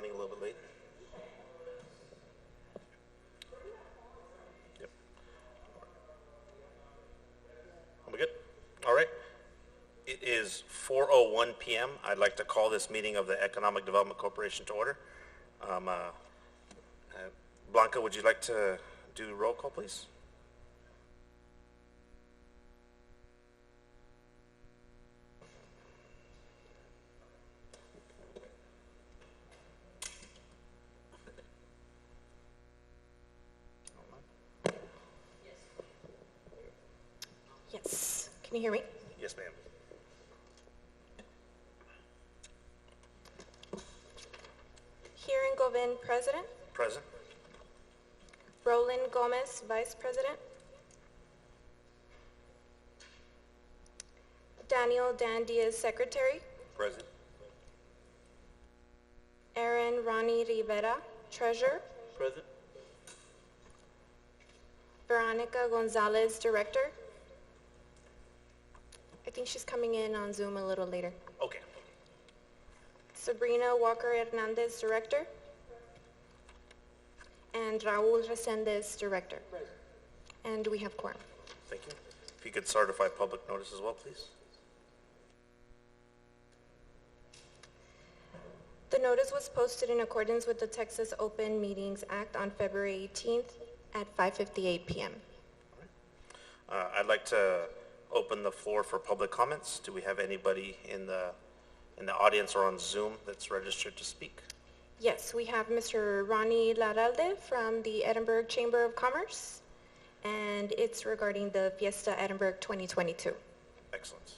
running a little bit late. Yep. Are we good? All right. It is 4:01 p.m. I'd like to call this meeting of the Economic Development Corporation to order. Blanca, would you like to do roll call, please? Yes. Can you hear me? Yes, ma'am. Kieran Govin, President. Present. Roland Gomez, Vice President. Daniel Dan Diaz, Secretary. Present. Aaron Ronnie Rivera, Treasurer. Present. Veronica Gonzalez, Director. I think she's coming in on Zoom a little later. Okay. Sabrina Walker Hernandez, Director. And Raul Resendez, Director. Present. And we have quorum. Thank you. If you could certify public notice as well, please. The notice was posted in accordance with the Texas Open Meetings Act on February 18th at 5:58 p.m. I'd like to open the floor for public comments. Do we have anybody in the audience or on Zoom that's registered to speak? Yes, we have Mr. Ronnie Laralde from the Edinburgh Chamber of Commerce, and it's regarding the Fiesta Edinburgh 2022. Excellent.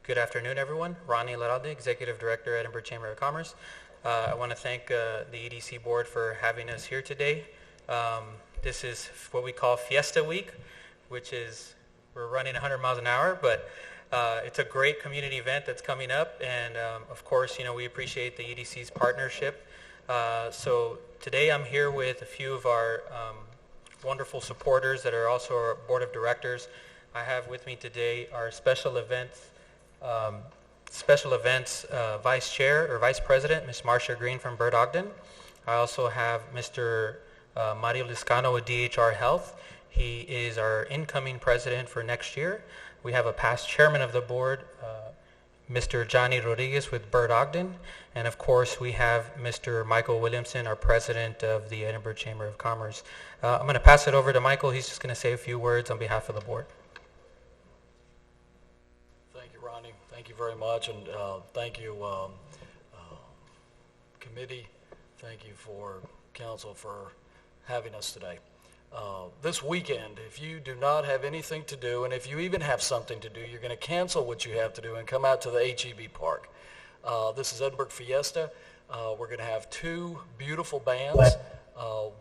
Good afternoon, everyone. Ronnie Laralde, Executive Director, Edinburgh Chamber of Commerce. I want to thank the EDC board for having us here today. This is what we call Fiesta Week, which is, we're running 100 miles an hour, but it's a great community event that's coming up, and of course, you know, we appreciate the EDC's partnership. So today I'm here with a few of our wonderful supporters that are also our board of directors. I have with me today our special events Vice Chair or Vice President, Ms. Marcia Green from Bird Ogden. I also have Mr. Mario Liscano with DHR Health. He is our incoming president for next year. We have a past chairman of the board, Mr. Johnny Rodriguez with Bird Ogden. And of course, we have Mr. Michael Williamson, our president of the Edinburgh Chamber of Commerce. I'm going to pass it over to Michael. He's just going to say a few words on behalf of the board. Ronnie, thank you very much, and thank you, committee. Thank you for council for having us today. This weekend, if you do not have anything to do, and if you even have something to do, you're going to cancel what you have to do and come out to the HEB Park. This is Edinburgh Fiesta. We're going to have two beautiful bands.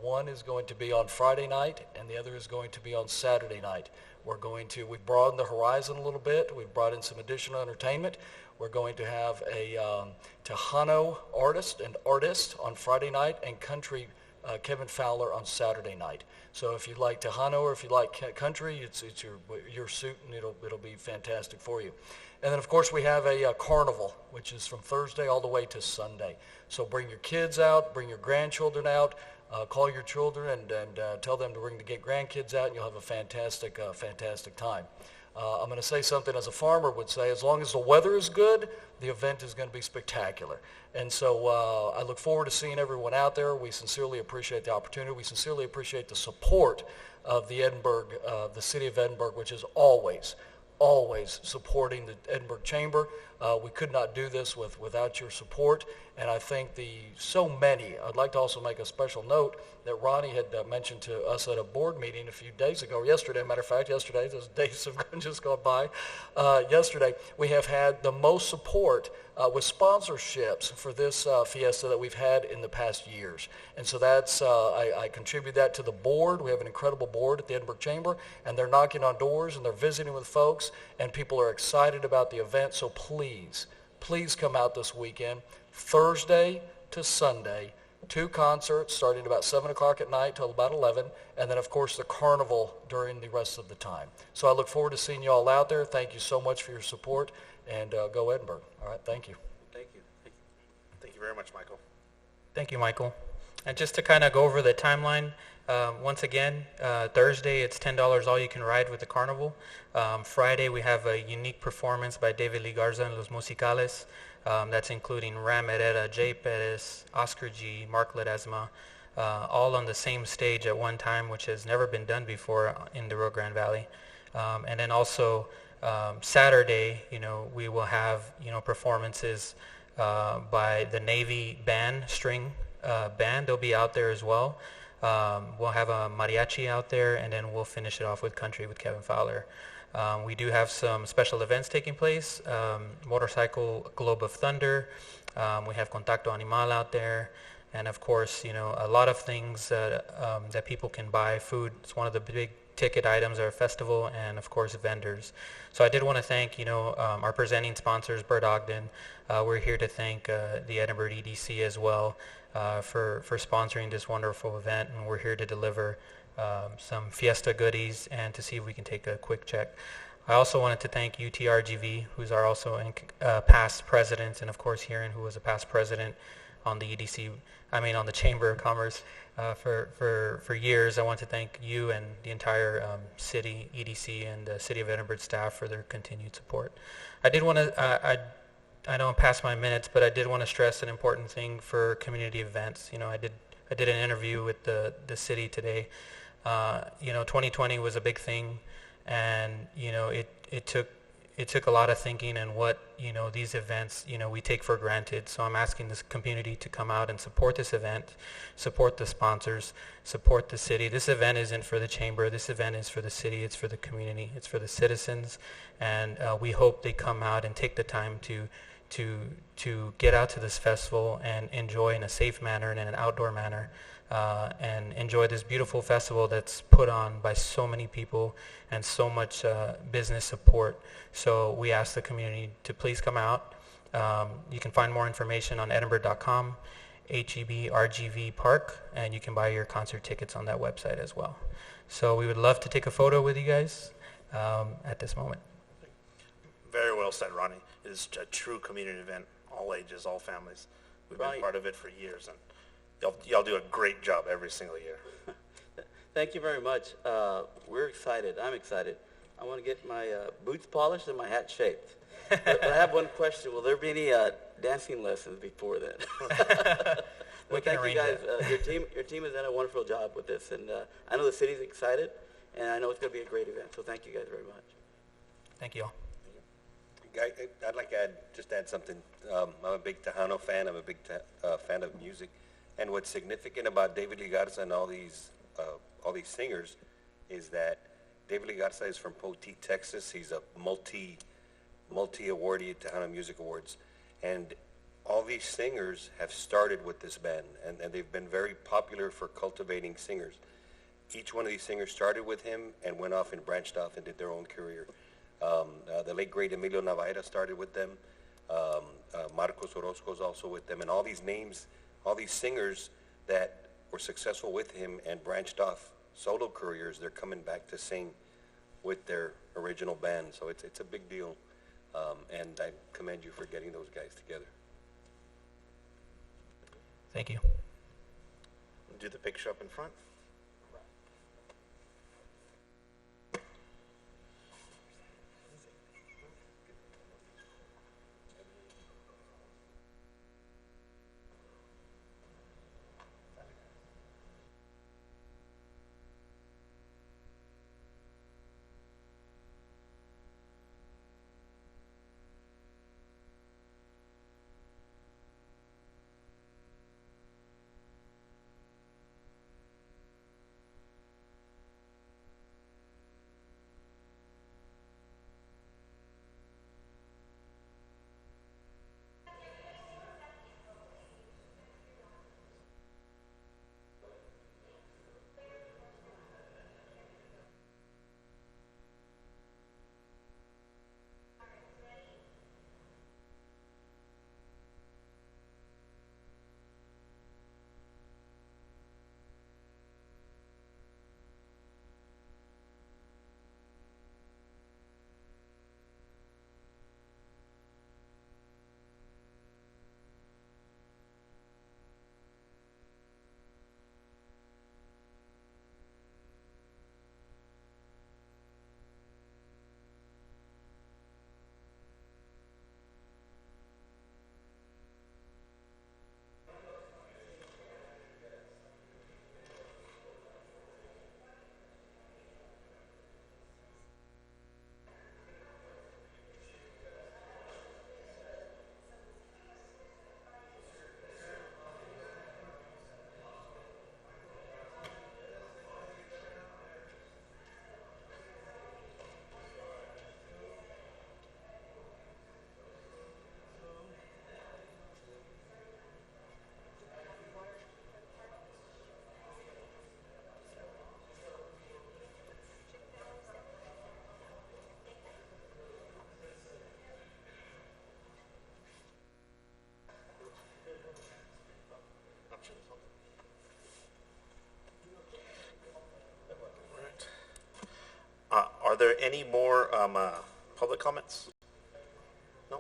One is going to be on Friday night, and the other is going to be on Saturday night. We've broadened the horizon a little bit. We've brought in some additional entertainment. We're going to have a Tejano artist on Friday night, and country Kevin Fowler on Saturday night. So if you like Tejano or if you like country, it's your suit, and it'll be fantastic for you. And then of course we have a carnival, which is from Thursday all the way to Sunday. So bring your kids out, bring your grandchildren out. Call your children and tell them to bring the grandkids out, and you'll have a fantastic time. I'm going to say something as a farmer would say: as long as the weather is good, the event is going to be spectacular. And so I look forward to seeing everyone out there. We sincerely appreciate the opportunity. We sincerely appreciate the support of the city of Edinburgh, which is always supporting the Edinburgh Chamber. We could not do this without your support, and I think I'd like to also make a special note that Ronnie had mentioned to us at a board meeting a few days ago, yesterday, matter of fact, yesterday, those days have just gone by. Yesterday, we have had the most support with sponsorships for this fiesta that we've had in the past years. And so I contribute that to the board. We have an incredible board at the Edinburgh Chamber, and they're knocking on doors and they're visiting with folks, and people are excited about the event. So please come out this weekend, Thursday to Sunday, 2 concerts starting about 7 o'clock at night till about 11, and then, of course, the carnival during the rest of the time. So I look forward to seeing you all out there. Thank you so much for your support, and go Edinburgh. All right, thank you. Thank you. Thank you very much, Michael. Thank you, Michael. And just to kind of go over the timeline, once again, Thursday it's $10 all you can ride with the carnival. Friday we have a unique performance by David Lee Garza and Los Musicales. That's including Ram Herrera, Jay Perez, Oscar G, Mark Ledesma, all on the same stage at one time, which has never been done before in the Rio Grande Valley. And then also Saturday, we will have performances by the Navy band, string band. They'll be out there as well. We'll have a mariachi out there, and then we'll finish it off with country with Kevin Fowler. We do have some special events taking place. Motorcycle Globe of Thunder. We have Contacto Animal out there. And of course, a lot of things that people can buy. Food, it's one of the big ticket items at our festival, and of course vendors. So I did want to thank our presenting sponsors, Bert Ogden. We're here to thank the Edinburgh EDC as well for sponsoring this wonderful event, and we're here to deliver some Fiesta goodies and to see if we can take a quick check. I also wanted to thank UTRGV, who's our also past president, and of course Hiren, who was a past president on the on the Chamber of Commerce for years. I want to thank you and the entire city, EDC, and the City of Edinburgh staff for their continued support. I did want to, I know I'm past my minutes, but I did want to stress an important thing for community events. I did an interview with the city today. 2020 was a big thing, and it took a lot of thinking, and what these events we take for granted. So I'm asking this community to come out and support this event, support the sponsors, support the city. This event isn't for the chamber. This event is for the city. It's for the community. It's for the citizens, and we hope they come out and take the time to get out to this festival and enjoy in a safe manner and in an outdoor manner. And enjoy this beautiful festival that's put on by so many people and so much business support. So we ask the community to please come out. You can find more information on edinburgh.com, HEBRGV Park, and you can buy your concert tickets on that website as well. So we would love to take a photo with you guys at this moment. Very well said, Ronnie. It is a true community event, all ages, all families. We've been part of it for years, and y'all do a great job every single year. Thank you very much. We're excited. I'm excited. I want to get my boots polished and my hat shaped. But I have one question. Will there be any dancing lessons before then? Well, thank you guys. Your team has done a wonderful job with this, and I know the city's excited, and I know it's going to be a great event. So thank you guys very much. Thank you all. I'd like to add something. I'm a big Tejano fan. I'm a big fan of music. And what's significant about David Lee Garza and all these singers is that David Lee Garza is from Poteet, Texas. He's a multi awardee Tejano Music Awards. And all these singers have started with this band, and they've been very popular for cultivating singers. Each one of these singers started with him and went off and branched off and did their own career. The late great Emilio Navaira started with them. Marcos Orozco's also with them, and all these names, all these singers that were successful with him and branched off solo careers, they're coming back to sing with their original band. So it's a big deal, and I commend you for getting those guys together. Thank you. Do the picture up in front. there any more public comments? No?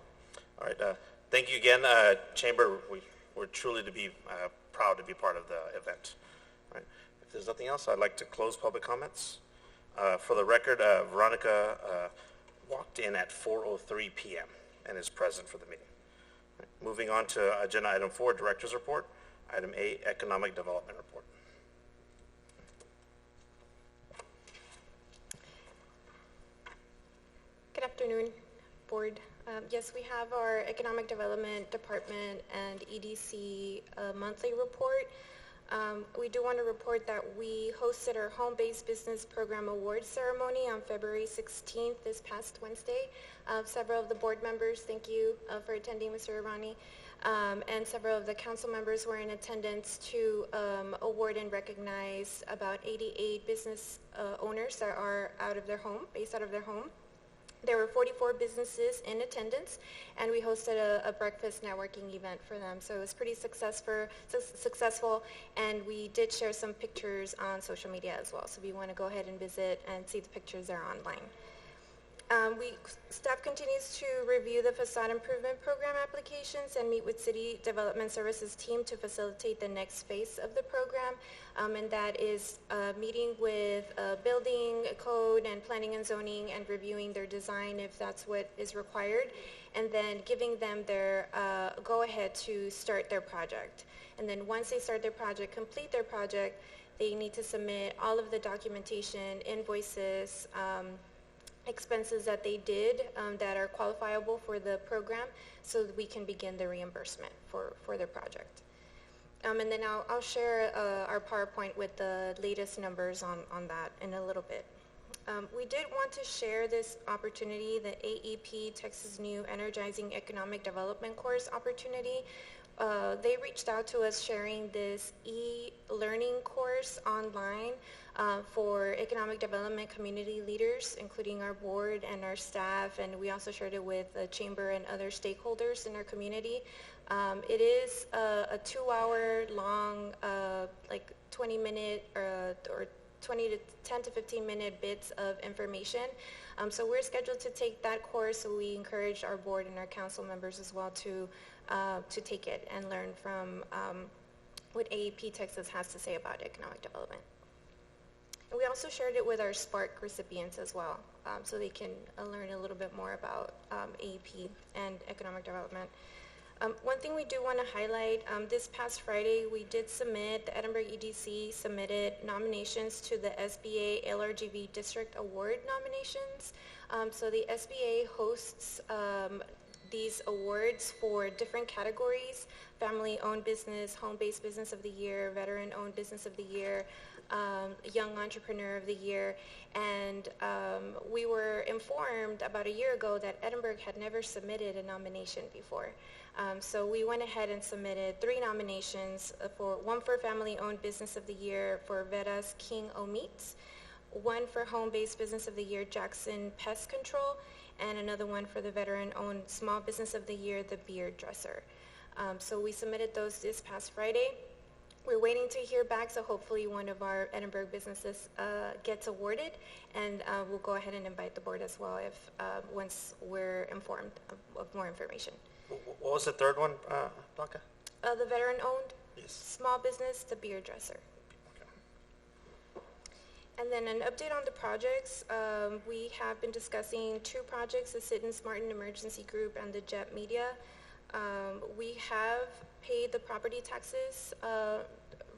All right. Thank you again, Chamber. We're truly to be proud to be part of the event. All right. If there's nothing else, I'd like to close public comments. For the record, Veronica walked in at 4:03 p.m. and is present for the meeting. All right. Moving on to agenda item 4, Director's Report. Item A, Economic Development Report. Good afternoon, Board. Yes, we have our Economic Development Department and EDC monthly report. We do want to report that we hosted our Home-Based Business Program Awards ceremony on February 16th, this past Wednesday. Several of the board members, thank you for attending, Mr. Irani, and several of the council members were in attendance to award and recognize about 88 business owners that are based out of their home. There were 44 businesses in attendance, and we hosted a breakfast networking event for them. So it was pretty successful, and we did share some pictures on social media as well. So if you want to go ahead and visit and see the pictures, they're online. Staff continues to review the facade improvement program applications and meet with City Development Services team to facilitate the next phase of the program, and that is meeting with building code and planning and zoning and reviewing their design if that's what is required, and then giving them their go-ahead to start their project. And then once they start their project, complete their project, they need to submit all of the documentation, invoices, expenses that they did that are qualifiable for the program so that we can begin the reimbursement for their project. And then I'll share our PowerPoint with the latest numbers on that in a little bit. We did want to share this opportunity, the AEP Texas New Energizing Economic Development course opportunity. They reached out to us sharing this e-learning course online for economic development community leaders, including our board and our staff, and we also shared it with the chamber and other stakeholders in our community. It is a 2-hour long, like 20-minute or 10 to 15-minute bits of information. So we're scheduled to take that course, so we encourage our board and our council members as well to take it and learn from what AEP Texas has to say about economic development. And we also shared it with our Spark recipients as well, so they can learn a little bit more about AEP and economic development. One thing we do want to highlight, this past Friday, we did submit, the Edinburgh EDC submitted nominations to the SBA LRGV District Award nominations. So the SBA hosts these awards for different categories: family-owned business, home-based business of the year, veteran-owned business of the year, young entrepreneur of the year. And we were informed about a year ago that Edinburgh had never submitted a nomination before. So we went ahead and submitted 3 nominations, one for family-owned business of the year for Veda's King O Meats, one for home-based business of the year, Jackson Pest Control, and another one for the veteran-owned small business of the year, the Beard Dresser. So we submitted those this past Friday. We're waiting to hear back, so hopefully one of our Edinburgh businesses gets awarded, and we'll go ahead and invite the board as well if once we're informed of more information. What was the third one, Blanca? The veteran-owned Yes. small business, the Beard Dresser. And then an update on the projects. We have been discussing 2 projects, the Siddons Martin Emergency Group and the Jet Media. We have paid the property taxes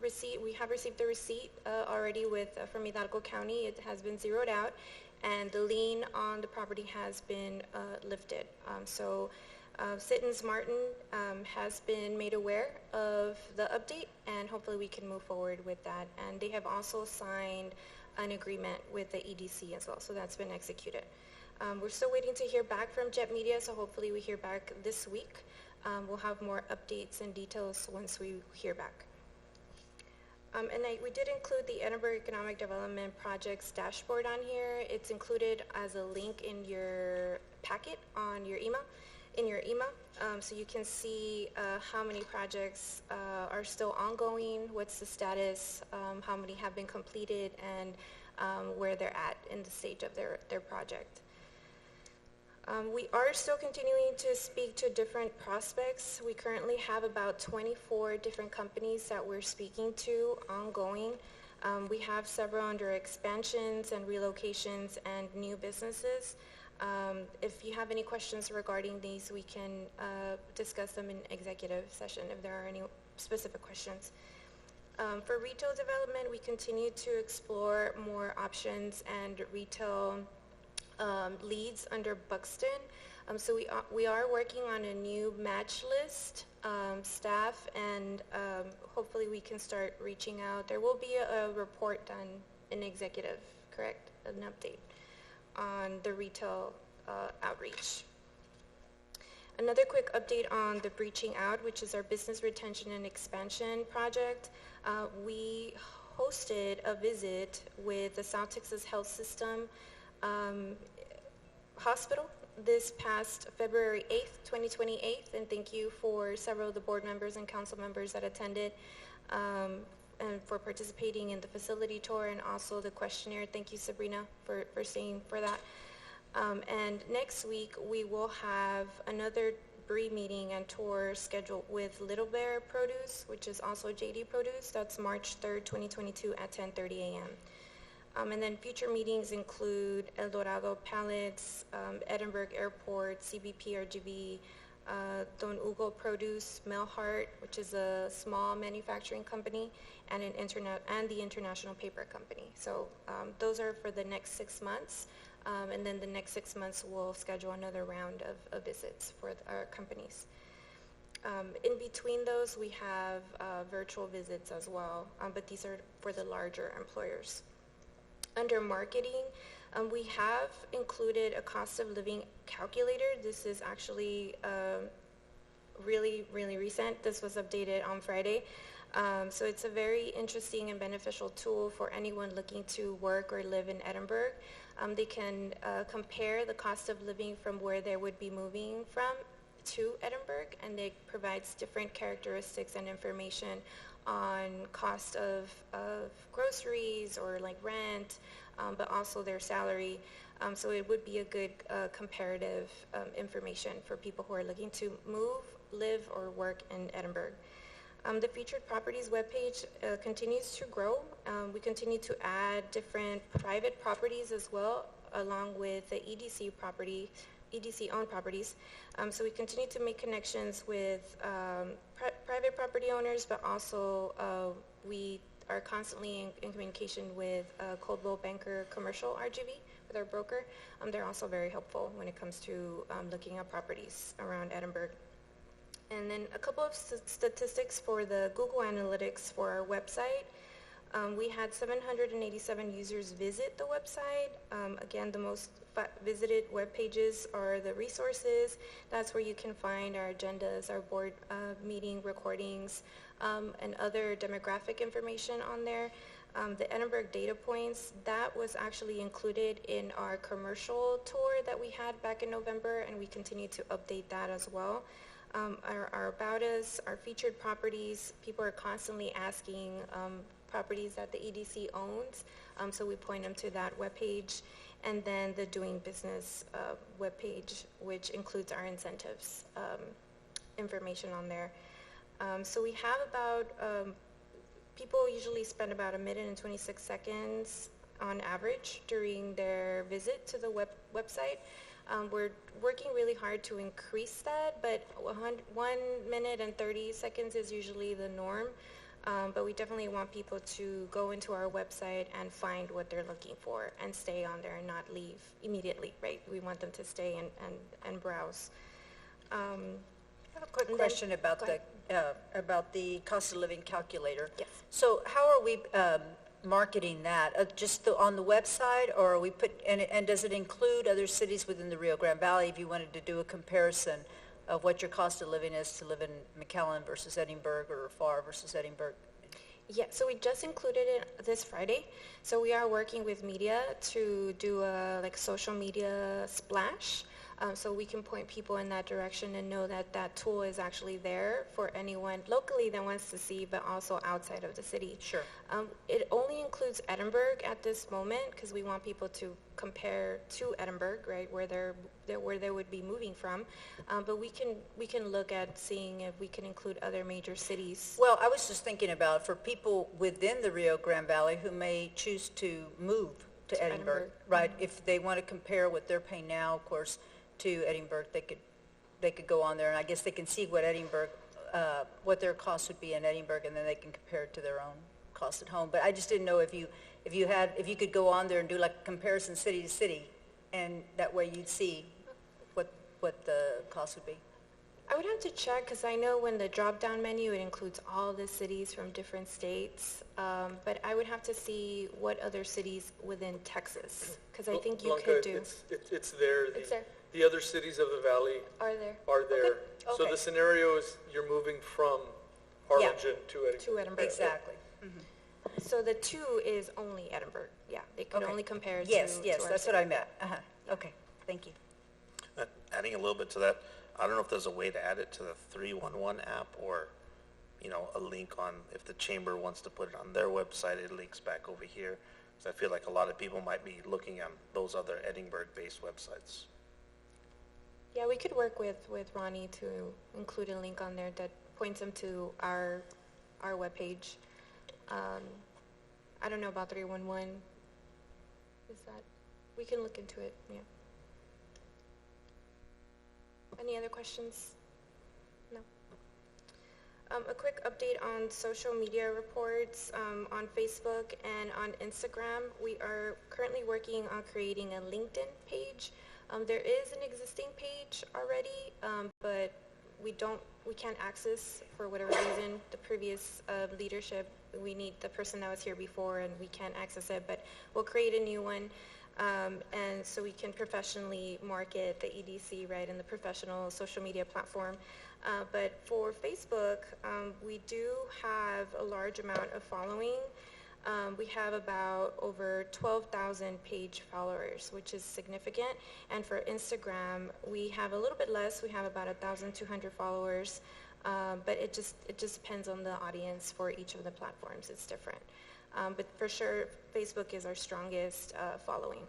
receipt. We have received the receipt already from Hidalgo County. It has been zeroed out, and the lien on the property has been lifted. So Siddons Martin has been made aware of the update, and hopefully we can move forward with that. And they have also signed an agreement with the EDC as well, so that's been executed. We're still waiting to hear back from Jet Media, so hopefully we hear back this week. We'll have more updates and details once we hear back. We did include the Edinburgh Economic Development Projects dashboard on here. It's included as a link in your packet on your email. So you can see how many projects are still ongoing, what's the status, how many have been completed, and where they're at in the stage of their project. We are still continuing to speak to different prospects. We currently have about 24 different companies that we're speaking to ongoing. We have several under expansions and relocations and new businesses. If you have any questions regarding these, we can discuss them in executive session if there are any specific questions. For retail development, we continue to explore more options and retail leads under Buxton. So we are working on a new match list, staff, and hopefully we can start reaching out. There will be a report done in executive, correct? An update on the retail outreach. Another quick update on the Breaching Out, which is our business retention and expansion project. We hosted a visit with the South Texas Health System Hospital this past February 8th, 2028, and thank you for several of the board members and council members that attended and for participating in the facility tour and also the questionnaire. Thank you, Sabrina, for staying for that. And next week, we will have another BRE meeting and tour scheduled with Little Bear Produce, which is also JD Produce. That's March 3rd, 2022 at 10:30 a.m. And then future meetings include El Dorado Pallets, Edinburgh Airport, CBP RGB, Don Hugo Produce, Melhart, which is a small manufacturing company, and the International Paper Company. So those are for the next 6 months. And then the next 6 months, we'll schedule another round of visits for our companies. In between those, we have virtual visits as well, but these are for the larger employers. Under marketing, we have included a cost of living calculator. This is actually really, really recent. This was updated on Friday. So it's a very interesting and beneficial tool for anyone looking to work or live in Edinburgh. They can compare the cost of living from where they would be moving from to Edinburgh, and it provides different characteristics and information on cost of groceries or like rent, but also their salary. So it would be a good comparative information for people who are looking to move, live, or work in Edinburgh. The featured properties webpage continues to grow. We continue to add different private properties as well, along with the EDC-owned properties. So we continue to make connections with private property owners, but also we are constantly in communication with Coldwell Banker Commercial RGB, with our broker. They're also very helpful when it comes to looking at properties around Edinburgh. And then a couple of statistics for the Google Analytics for our website. We had 787 users visit the website. Again, the most visited web pages are the resources. That's where you can find our agendas, our board meeting recordings, and other demographic information on there. The Edinburgh data points, that was actually included in our commercial tour that we had back in November, and we continue to update that as well. Our About Us, our featured properties, people are constantly asking properties that the EDC owns, so we point them to that webpage. And then the Doing Business webpage, which includes our incentives information on there. So we have about, people usually spend about 1 minute and 26 seconds on average during their visit to the website. We're working really hard to increase that, but 1 minute and 30 seconds is usually the norm. But we definitely want people to go into our website and find what they're looking for and stay on there and not leave immediately, right? We want them to stay and browse. I have a quick question about the cost of living calculator. Yes. So how are we marketing that? Just on the website, or are we and does it include other cities within the Rio Grande Valley if you wanted to do a comparison of what your cost of living is to live in McAllen versus Edinburgh or Farr versus Edinburgh? Yeah, so we just included it this Friday. So we are working with media to do a social media splash so we can point people in that direction and know that that tool is actually there for anyone locally that wants to see, but also outside of the city. Sure. It only includes Edinburgh at this moment because we want people to compare to Edinburgh, right, where they would be moving from. But we can look at seeing if we can include other major cities. Well, I was just thinking about for people within the Rio Grande Valley who may choose to move to Edinburgh, Edinburgh. right? If they want to compare what they're paying now, of course, to Edinburgh, they could go on there, and I guess they can see what Edinburgh, what their cost would be in Edinburgh, and then they can compare it to their own cost at home. But I just didn't know if you could go on there and do like a comparison city to city, and that way you'd see what the cost would be. I would have to check because I know when the drop-down menu, it includes all the cities from different states. But I would have to see what other cities within Texas, because I think you Blanca, could do. It's there. It's there. The other cities of the valley Are there? are there. Okay. So Okay. the scenario is you're moving from Harlingen to Edinburgh. To Edinburgh. Exactly. So the 2 is only Edinburgh. Yeah, they could Okay. only compare to. Yes, to yes, our that's what city. I meant. Okay, thank you. Adding a little bit to that, I don't know if there's a way to add it to the 311 app or, a link on, if the chamber wants to put it on their website, it links back over here. So I feel like a lot of people might be looking on those other Edinburgh-based websites. Yeah, we could work with Ronnie to include a link on there that points them to our webpage. I don't know about 311. We can look into it, yeah. Any other questions? No. A quick update on social media reports on Facebook and on Instagram. We are currently working on creating a LinkedIn page. There is an existing page already, but we can't access, for whatever reason, the previous leadership. We need the person that was here before, and we can't access it, but we'll create a new one. And so we can professionally market the EDC, right, in the professional social media platform. But for Facebook, we do have a large amount of following. We have about over 12,000 page followers, which is significant. And for Instagram, we have a little bit less. We have about 1,200 followers. But it just depends on the audience for each of the platforms. It's different. But for sure, Facebook is our strongest following.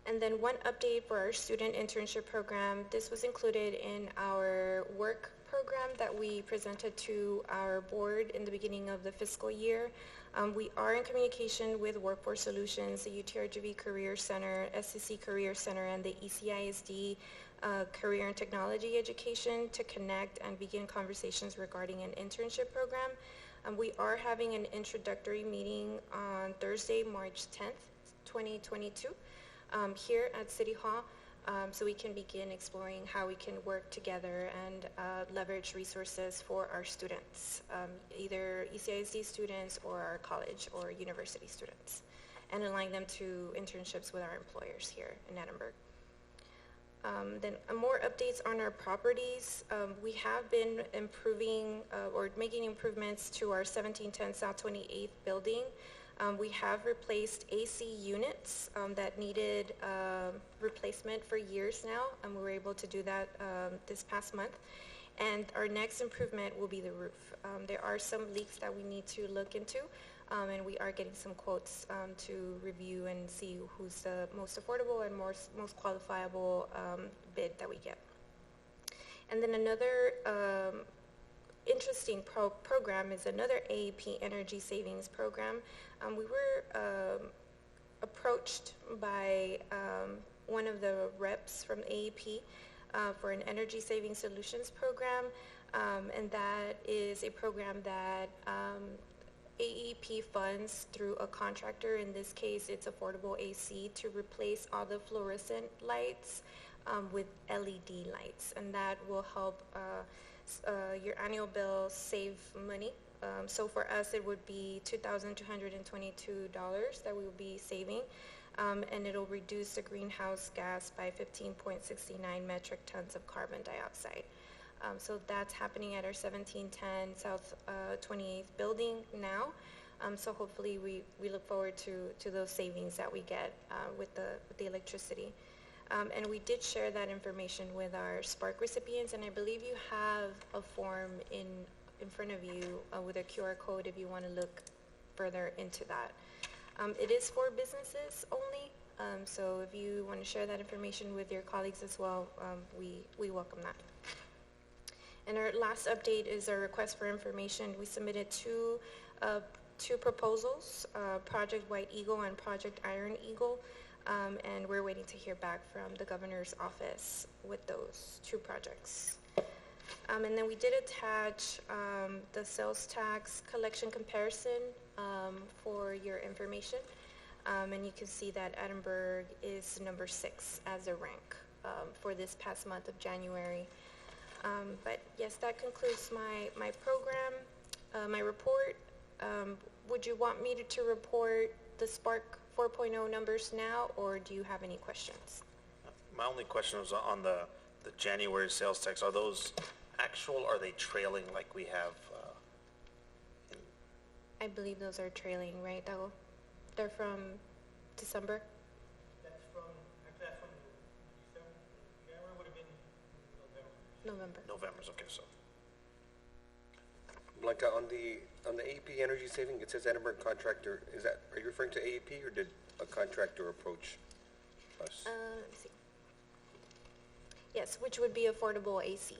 And then one update for our student internship program. This was included in our work program that we presented to our board in the beginning of the fiscal year. We are in communication with Workforce Solutions, the UTRGV Career Center, SCC Career Center, and the ECISD Career and Technology Education to connect and begin conversations regarding an internship program. We are having an introductory meeting on Thursday, March 10th, 2022, here at City Hall, so we can begin exploring how we can work together and leverage resources for our students, either ECISD students or our college or university students, and align them to internships with our employers here in Edinburgh. Then more updates on our properties. We have been improving or making improvements to our 1710 South 28th building. We have replaced AC units that needed replacement for years now, and we were able to do that this past month. And our next improvement will be the roof. There are some leaks that we need to look into, and we are getting some quotes to review and see who's the most affordable and most qualifiable bid that we get. And then another interesting program is another AEP energy savings program. We were approached by one of the reps from AEP for an energy saving solutions program, and that is a program that AEP funds through a contractor. In this case, it's Affordable AC, to replace all the fluorescent lights with LED lights, and that will help your annual bill save money. So for us, it would be $2,222 that we will be saving, and it'll reduce the greenhouse gas by 15.69 metric tons of carbon dioxide. So that's happening at our 1710 South 28th building now. So hopefully we look forward to those savings that we get with the electricity. And we did share that information with our Spark recipients, and I believe you have a form in front of you with a QR code if you want to look further into that. It is for businesses only, so if you want to share that information with your colleagues as well, we welcome that. And our last update is our request for information. We submitted two proposals, Project White Eagle and Project Iron Eagle, and we're waiting to hear back from the governor's office with those two projects. And then we did attach the sales tax collection comparison for your information. And you can see that Edinburgh is number 6 as a rank for this past month of January. But yes, that concludes my program, my report. Would you want me to report the Spark 4.0 numbers now, or do you have any questions? My only question was on the January sales tax. Are those actual, or are they trailing like we have? I believe those are trailing, right? They're from December? That's from December. January would have been November. November's, okay, so. Blanca, on the AEP energy saving, it says Edinburgh contractor. Are you referring to AEP, or did a contractor approach us? Let me see. Yes, which would be affordable AC.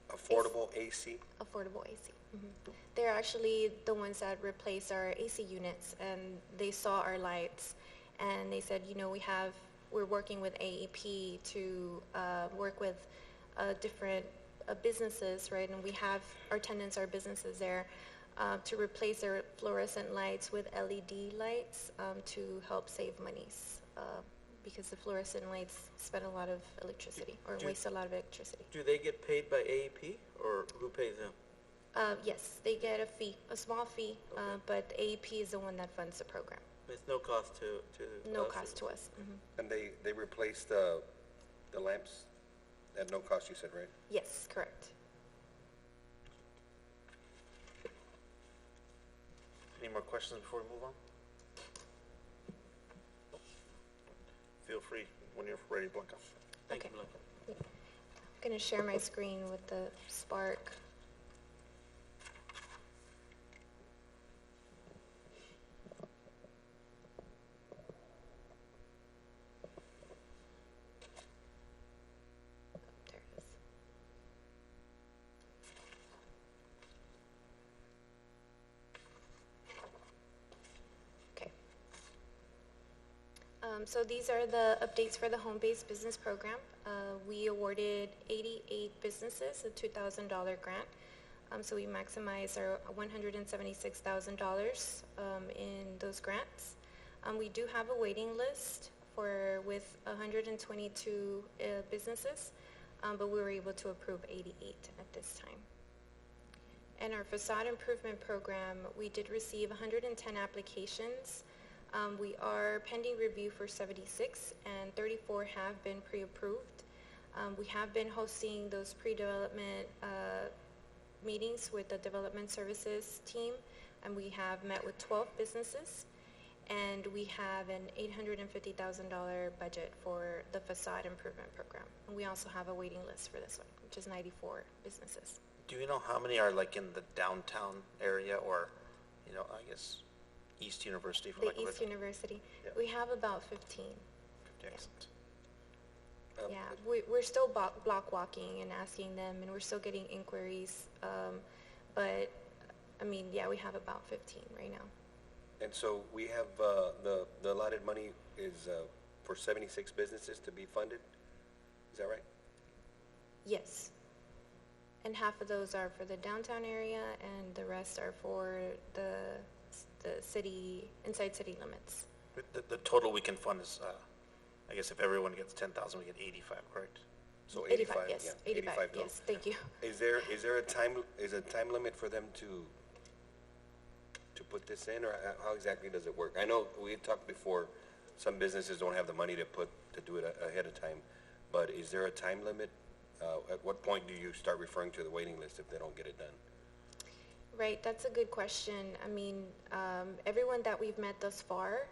Affordable AC? Affordable AC. Mm-hmm. They're actually the ones that replace our AC units, and they saw our lights, and they said, we're working with AEP to work with different businesses, right? And we have our tenants, our businesses there, to replace their fluorescent lights with LED lights to help save monies, because the fluorescent lights spend a lot of electricity, or waste a lot of electricity. Do they get paid by AEP, or who pays them? Yes, they get a fee, a small fee, but AEP is the one that funds the program. It's no cost to No us. cost to us. Mm-hmm. And they replaced the lamps at no cost, you said, right? Yes, correct. Any more questions before we move on? Feel free when you're ready, Blanca. Thank Okay. you, Blanca. I'm going to share my screen with the Spark. There it is. Okay. So these are the updates for the home-based business program. We awarded 88 businesses a $2,000 grant. So we maximized our $176,000 in those grants. We do have a waiting list with 122 businesses, but we were able to approve 88 at this time. And our facade improvement program, we did receive 110 applications. We are pending review for 76, and 34 have been pre-approved. We have been hosting those pre-development meetings with the development services team, and we have met with 12 businesses, and we have an $850,000 budget for the facade improvement program. And we also have a waiting list for this one, which is 94 businesses. Do you know how many are like in the downtown area, or, I guess, East University? For The lack of a East better- University. Yeah. We have about 15. Excellent. Yeah, we're still block walking and asking them, and we're still getting inquiries. But, yeah, we have about 15 right now. And so we have, the allotted money is for 76 businesses to be funded? Is that right? Yes. And half of those are for the downtown area, and the rest are for the city, inside city limits. The total we can fund is, I guess if everyone gets 10,000, we get 85, correct? So 85, yes. yeah. 85, total. yes, thank you. Is there a time limit for them to put this in, or how exactly does it work? I know we had talked before, some businesses don't have the money to do it ahead of time, but is there a time limit? At what point do you start referring to the waiting list if they don't get it done? Right, that's a good question. Everyone that we've met thus far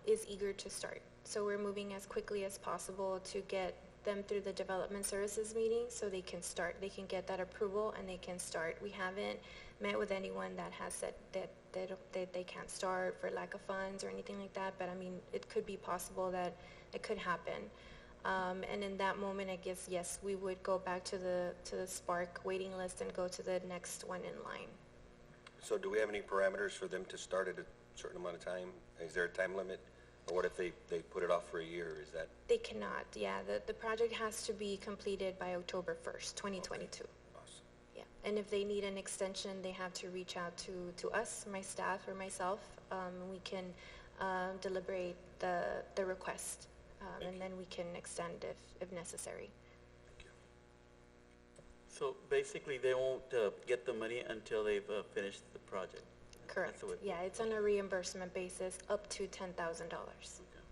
is eager to start. So we're moving as quickly as possible to get them through the development services meeting so they can start, they can get that approval and they can start. We haven't met with anyone that has said that they can't start for lack of funds or anything like that, but I mean, it could be possible that it could happen. And in that moment, I guess, yes, we would go back to the Spark waiting list and go to the next one in line. So do we have any parameters for them to start at a certain amount of time? Is there a time limit? Or what if they put it off for a year? Is that? They cannot, yeah. The project has to be completed by October 1st, 2022. Awesome. Yeah, and if they need an extension, they have to reach out to us, my staff or myself. We can deliberate the request, and then we can extend if necessary. So basically, they won't get the money until they've finished the project? Correct. That's the way- Yeah, it's on a reimbursement basis up to $10,000. Okay.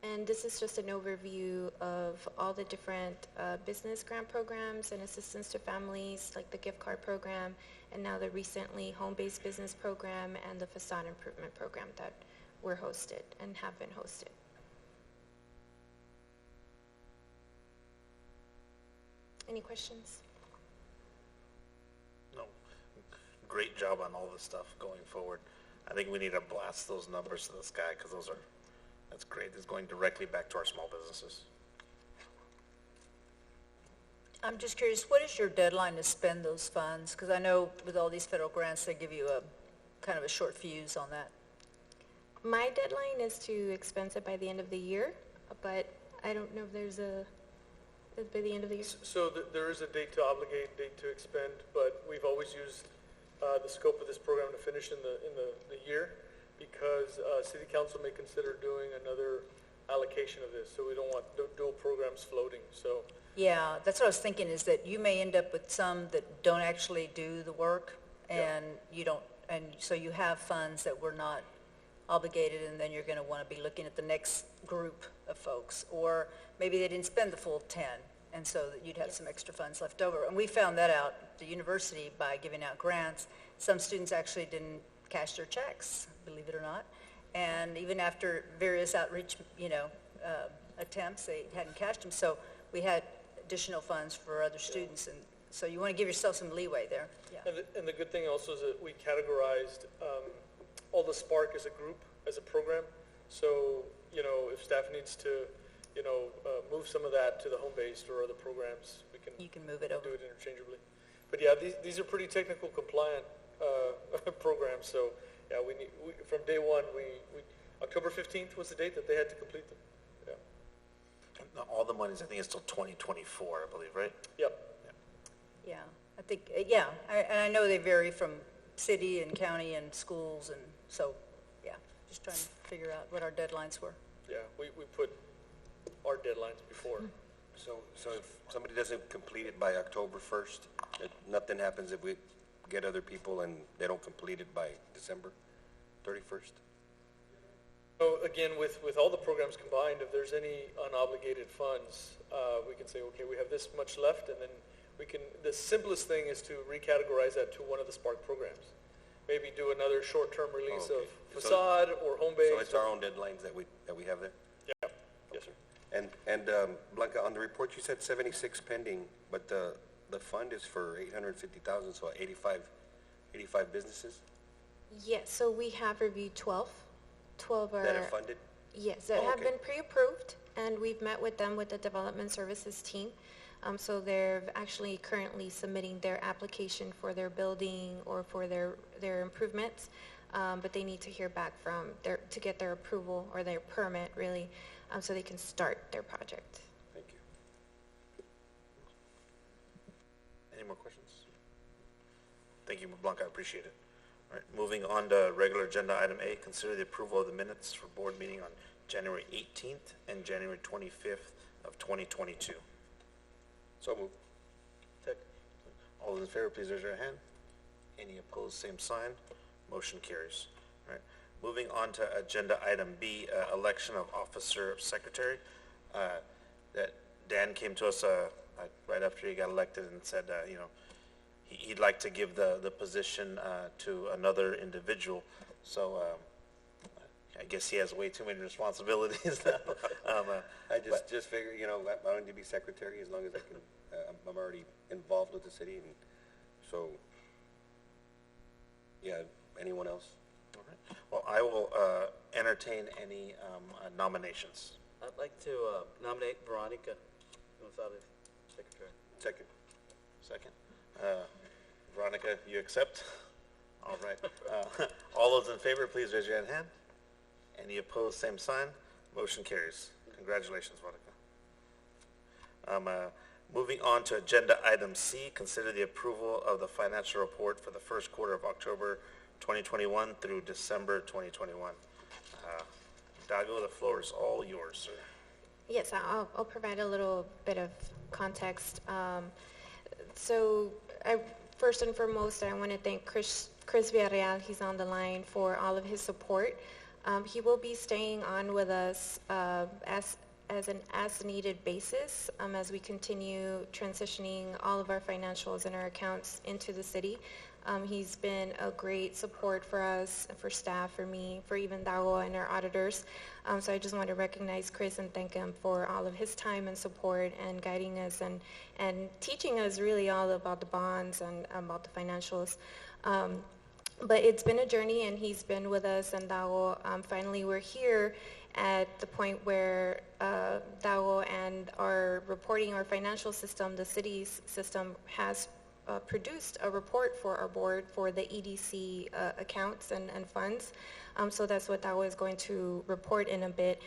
And this is just an overview of all the different business grant programs and assistance to families, like the gift card program, and now the recently home-based business program and the facade improvement program that were hosted and have been hosted. Any questions? No. Great job on all this stuff going forward. I think we need to blast those numbers to the sky because that's great. It's going directly back to our small businesses. I'm just curious, what is your deadline to spend those funds? Because I know with all these federal grants, they give you a kind of a short fuse on that. My deadline is to expense it by the end of the year, but I don't know if there's by the end of the year. So there is a date to obligate, date to expend, but we've always used the scope of this program to finish in the year because City Council may consider doing another allocation of this, so we don't want dual programs floating, so. Yeah, that's what I was thinking, is that you may end up with some that don't actually do the work, and you don't, and so you have funds that were not obligated, and then you're going to want to be looking at the next group of folks, or maybe they didn't spend the full 10, and so that you'd have some extra funds left over. And we found that out at the university by giving out grants. Some students actually didn't cash their checks, believe it or not, and even after various outreach, attempts, they hadn't cashed them. So we had additional funds for other students, and so you want to give yourself some leeway there. Yeah. And the good thing also is that we categorized all the Spark as a group, as a program. So, if staff needs to, move some of that to the home-based or other programs, You can move it over. do it interchangeably. But yeah, these are pretty technical compliant programs. So yeah, from day one, October 15th was the date that they had to complete them. Yeah. And all the monies, I think, is till 2024, I believe, right? Yep. Yeah, I think, and I know they vary from city and county and schools, and so, yeah, just trying to figure out what our deadlines were. Yeah, we put our deadlines before. So if somebody doesn't complete it by October 1st, nothing happens if we get other people and they don't complete it by December 31st? So again, with all the programs combined, if there's any unobligated funds, we can say, okay, we have this much left, and then the simplest thing is to recategorize that to one of the Spark programs. Maybe do another short-term release Okay. of facade or home-based. So it's our own deadlines that we have there? Yeah, yes, sir. And Blanca, on the report you said 76 pending, but the fund is for 850,000, so 85 businesses Yes, so we have reviewed 12 are. that are funded? Yes, that Oh, have okay. been pre-approved, and we've met with them with the development services team. So they're actually currently submitting their application for their building or for their improvements, but they need to hear back to get their approval or their permit, really, so they can start their project. Thank you. Any more questions? Thank you, Blanca, I appreciate it. All right, moving on to regular agenda item A, consider the approval of the minutes for board meeting on January 18th and January 25th of 2022. So moved. Second. All those in favor, please raise your hand. Any opposed, same sign. Motion carries. All right, moving on to agenda item B, election of officer secretary. That Dan came to us right after he got elected and said, he'd like to give the position to another individual. So I guess he has way too many responsibilities now. I just figure, you know, I don't need to be secretary as long as I can, I'm already involved with the city, and so, yeah, anyone else? All right. Well, I will entertain any nominations. I'd like to nominate Veronica Gonzalez, secretary. Second. Second. Veronica, you accept? All right. All those in favor, please raise your hand. Any opposed, same sign. Motion carries. Congratulations, Veronica. Moving on to agenda item C, consider the approval of the financial report for the first quarter of October 2021 through December 2021. Dago, the floor is all yours, sir. Yes, I'll provide a little bit of context. So first and foremost, I want to thank Chris Villarreal. He's on the line for all of his support. He will be staying on with us as an as-needed basis as we continue transitioning all of our financials and our accounts into the city. He's been a great support for us, for staff, for me, for even Dago and our auditors. So I just want to recognize Chris and thank him for all of his time and support and guiding us and teaching us really all about the bonds and about the financials. But it's been a journey, and he's been with us, and Dago, finally we're here at the point where Dago and our reporting, our financial system, the city's system, has produced a report for our board for the EDC accounts and funds. So that's what Dago is going to report in a bit.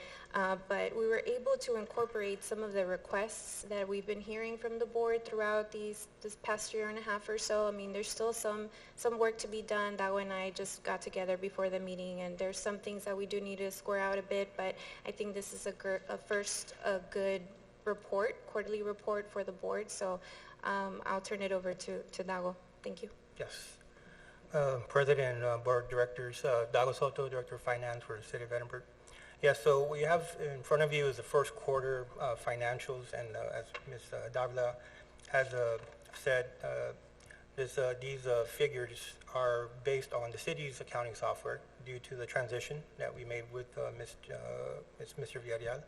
But we were able to incorporate some of the requests that we've been hearing from the board throughout this past year and a half or so. I mean, there's still some work to be done. Dago and I just got together before the meeting, and there's some things that we do need to square out a bit, but I think this is a good report, quarterly report for the board. So I'll turn it over to Dago. Thank you. Yes. President and Board of Directors, Dago Soto, Director of Finance for the City of Edinburgh. Yes, so we have in front of you is the first quarter financials, and as Ms. Davila has said, these figures are based on the city's accounting software due to the transition that we made with Mr. Villarreal.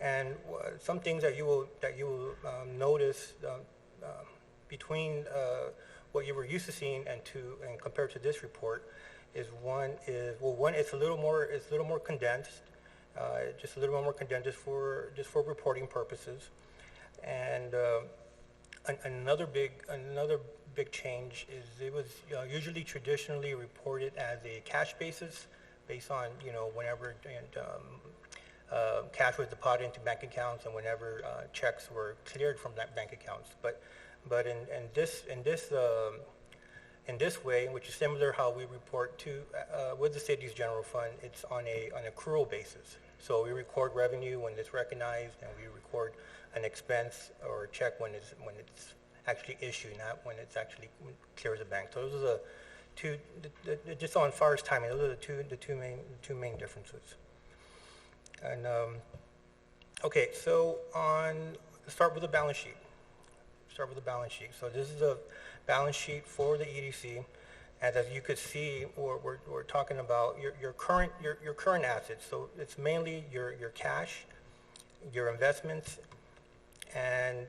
And some things that you will notice between what you were used to seeing and compared to this report is one it's a little more condensed, just a little more condensed just for reporting purposes. And another big change is it was usually traditionally reported as a cash basis based on whenever cash was deposited into bank accounts and whenever checks were cleared from that bank accounts. But in this way, which is similar how we report to with the city's general fund, it's on an accrual basis. So we record revenue when it's recognized, and we record an expense or a check when it's actually issued, not when it's actually clears the bank. So those are the two. Just on far as timing, those are the two main differences. And okay, so let's start with the balance sheet. So this is a balance sheet for the EDC, and as you could see, we're talking about your current assets. So it's mainly your cash, your investments, and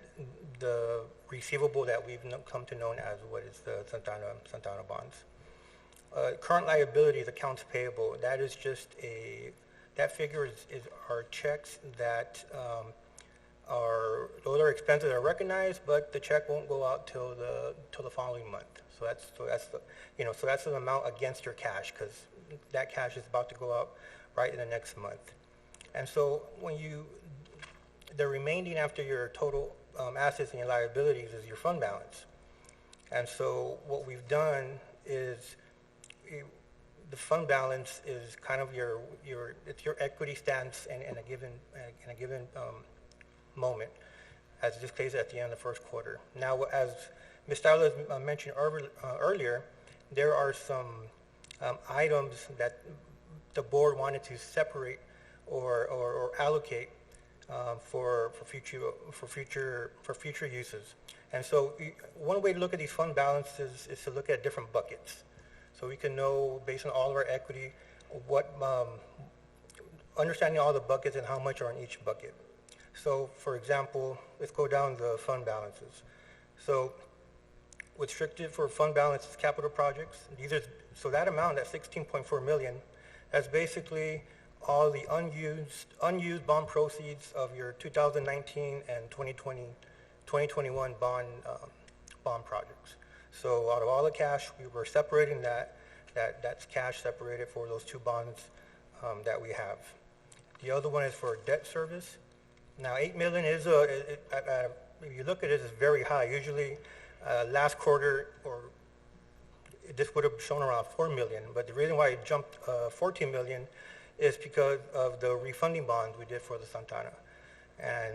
the receivable that we've come to know as what is the Santana bonds. Current liabilities, accounts payable, that figure is our checks that those are expenses that are recognized, but the check won't go out till the following month. So that's the amount against your cash, because that cash is about to go out right in the next month. And so the remaining after your total assets and your liabilities is your fund balance. And so what we've done is the fund balance is kind of your equity stance in a given moment, as this case at the end of the first quarter. Now, as Ms. Styler mentioned earlier, there are some items that the board wanted to separate or allocate for future uses, And so one way to look at these fund balances is to look at different buckets. So we can know, based on all of our equity, what, understanding all the buckets and how much are in each bucket. So, for example, let's go down the fund balances. So, what's restricted for fund balance is capital projects. So that amount, that 16.4 million, that's basically all the unused bond proceeds of your 2019 and 2021 bond projects. So out of all the cash, we were separating that's cash separated for those two bonds that we have. The other one is for debt service. Now, 8 million is, if you look at it, it's very high. Usually, last quarter, or this would have shown around 4 million, but the reason why it jumped 14 million is because of the refunding bonds we did for the Santana. And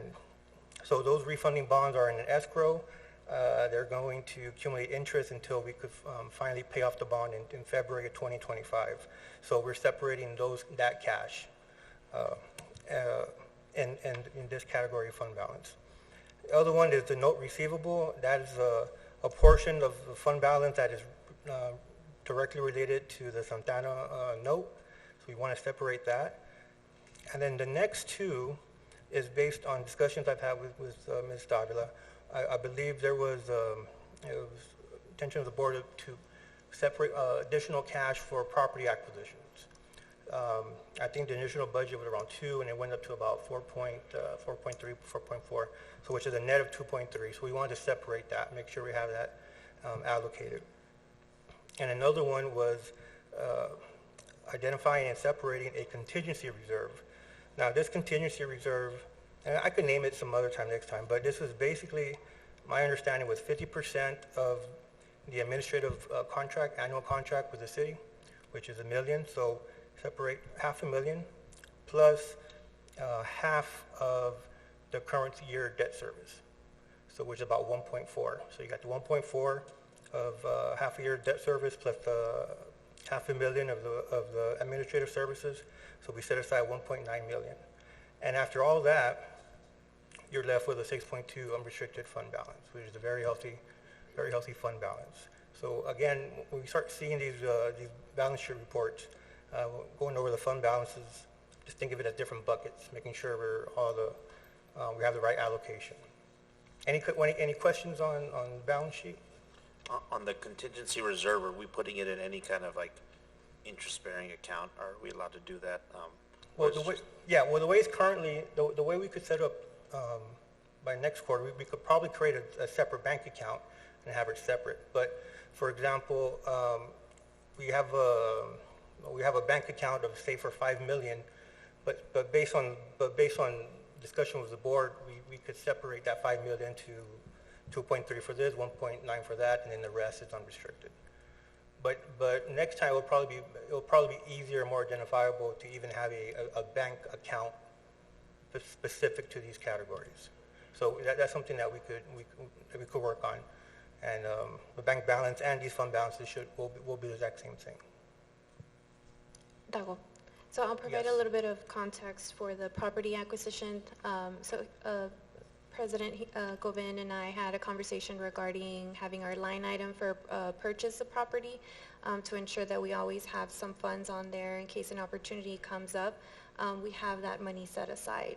so those refunding bonds are in an escrow. They're going to accumulate interest until we could finally pay off the bond in February of 2025. So we're separating that cash in this category of fund balance. The other one is the note receivable. That is a portion of the fund balance that is directly related to the Santana note. So we want to separate that. And then the next two is based on discussions I've had with Ms. Davila. I believe there was intention of the board to separate additional cash for property acquisitions. I think the initial budget was around 2, and it went up to about 4.3, 4.4, so which is a net of 2.3. So we wanted to separate that, make sure we have that allocated. And another one was identifying and separating a contingency reserve. Now, this contingency reserve, and I could name it some other time next time, but this is basically, my understanding was 50% of the administrative contract, annual contract with the city, which is $1 million. So separate $500,000 plus half of the current year debt service, so which is about 1.4. So you got the 1.4 of half a year debt service plus the $500,000 of the administrative services. So we set aside 1.9 million. And after all that, you're left with a 6.2 unrestricted fund balance, which is a very healthy fund balance. So again, when we start seeing these balance sheet reports, going over the fund balances, just think of it as different buckets, making sure we have the right allocation. Any questions on the balance sheet? On the contingency reserve, are we putting it in any kind of like interest-bearing account? Are we allowed to do that? Well, the way it's currently, the way we could set up by next quarter, we could probably create a separate bank account and have it separate. But for example, we have a bank account of say for 5 million, but based on discussion with the board, we could separate that 5 million to 2.3 for this, 1.9 for that, and then the rest is unrestricted. But next time it'll probably be easier, more identifiable to even have a bank account specific to these categories. So that's something that we could work on, and the bank balance and these fund balances will be the exact same thing. Dago. So I'll provide a little bit of context for the property acquisition. President Govin and I had a conversation regarding having our line item for purchase of property to ensure that we always have some funds on there in case an opportunity comes up. We have that money set aside.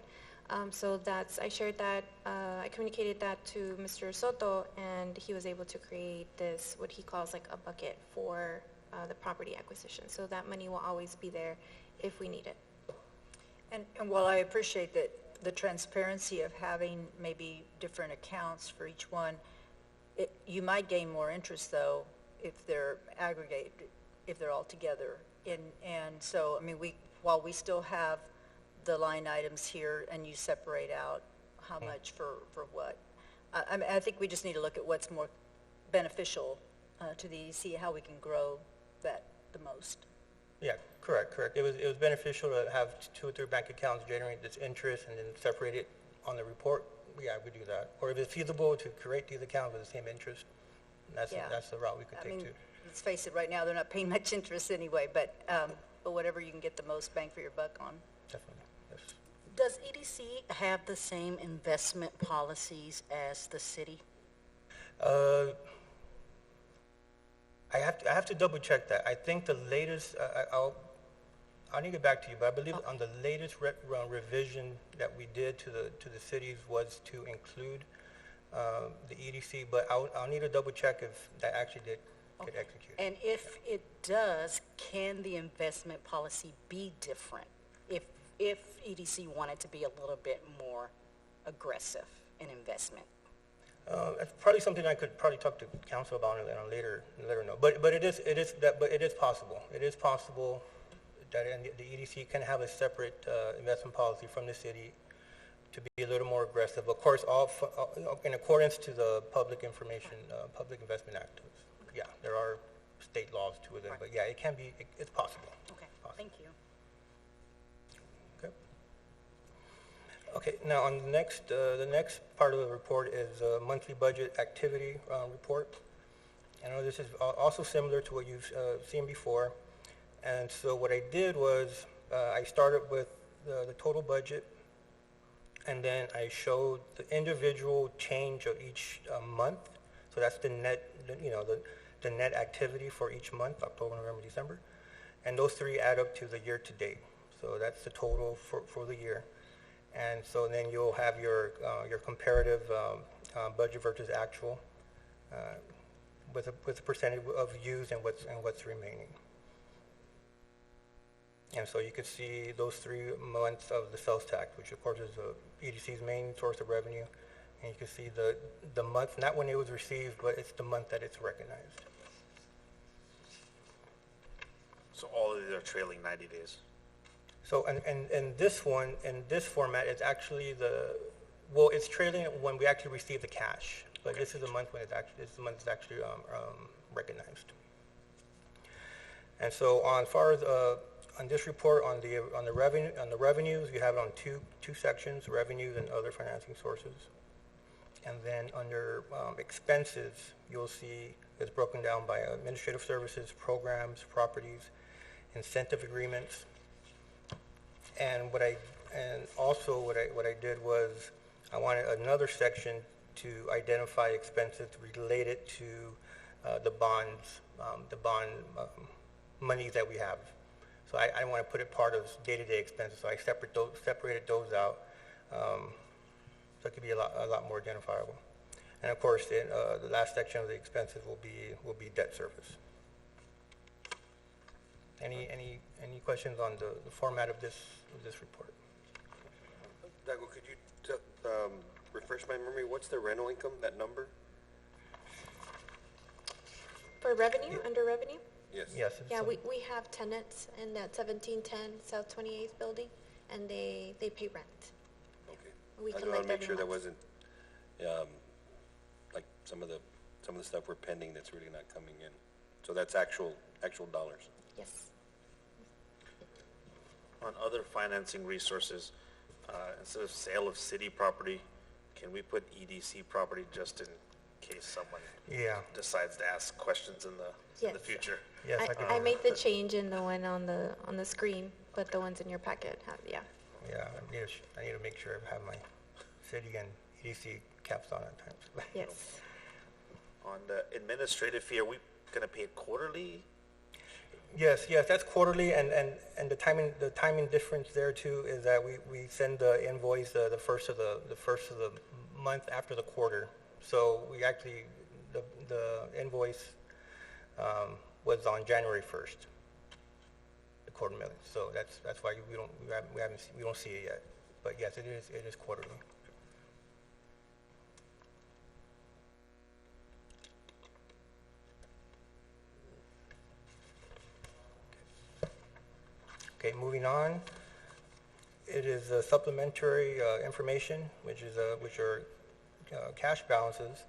So I shared that, I communicated that to Mr. Soto, and he was able to create this, what he calls like a bucket for the property acquisition. So that money will always be there if we need it. And while I appreciate that the transparency of having maybe different accounts for each one, you might gain more interest though if they're aggregated, if they're all together. And so, I mean, while we still have the line items here and you separate out how much for what, I think we just need to look at what's more beneficial to the EDC, how we can grow that the most. Yeah, correct. It was beneficial to have 2 or 3 bank accounts generate this interest and then separate it on the report. Yeah, we do that. Or if it's feasible to create these accounts with the same interest, that's the route we could take too. Let's face it, right now they're not paying much interest anyway, but whatever you can get the most bang for your buck on. Definitely, yes. Does EDC have the same investment policies as the city? Uh, I have to double check that. I think the latest, I'll need to get back to you, but I believe on the latest revision that we did to the cities was to include the EDC, but I'll need to double check if that actually did get executed. And if it does, can the investment policy be different if EDC wanted to be a little bit more aggressive in investment? That's probably something I could probably talk to council about on a later note. But it is possible. It is possible that the EDC can have a separate investment policy from the city to be a little more aggressive. Of course, all in accordance to the Public Investment Act. Yeah, there are state laws to it, but yeah, it can be. It's possible. Okay, thank you. Okay. Okay. Now, on the next part of the report is monthly budget activity report. I know this is also similar to what you've seen before. And so what I did was I started with the total budget, and then I showed the individual change of each month. So that's the net, the net activity for each month, October, November, December. And those three add up to the year to date. So that's the total for the year. And so then you'll have your comparative budget versus actual with a percentage of used and what's remaining. And so you could see those 3 months of the sales tax, which of course is EDC's main source of revenue. And you can see the month, not when it was received, but it's the month that it's recognized. So all of these are trailing 90 days. So, and this one, in this format, it's actually it's trailing when we actually receive the cash. But this is the month when this month is actually recognized. And so on far as on this report on the revenues, you have it on two sections: revenues and other financing sources. And then under expenses, you'll see it's broken down by administrative services, programs, properties, incentive agreements. And what I did was I wanted another section to identify expenses related to the bond money that we have. So I didn't want to put it part of day-to-day expenses, so I separated those out, so it could be a lot more identifiable. And of course, the last section of the expenses will be debt service. Any questions on the format of this report? Dago, could you refresh my memory? What's the rental income, that number? For revenue, under revenue? Yes. Yes. Yeah, we have tenants in that 1710 South 28th building, and they pay rent. Okay. We I just want collect to make every sure that month. wasn't like some of the stuff we're pending that's really not coming in. So that's actual dollars. Yes. On other financing resources, instead of sale of city property, can we put EDC property just in case someone decides to ask questions in the Yes. future? Yes, I can. I made the change in the one on the screen, but the ones in your packet have, yeah. Yeah, I need to make sure I have my city and EDC caps on at times. Yes. On the administrative fee, are we going to pay it quarterly? Yes, that's quarterly, and the timing difference there too is that we send the invoice the first of the month after the quarter. So we actually the invoice was on January 1st, the quarter million. So that's why we don't see it yet. But yes, it is quarterly. Okay, moving on. It is supplementary information, which are cash balances,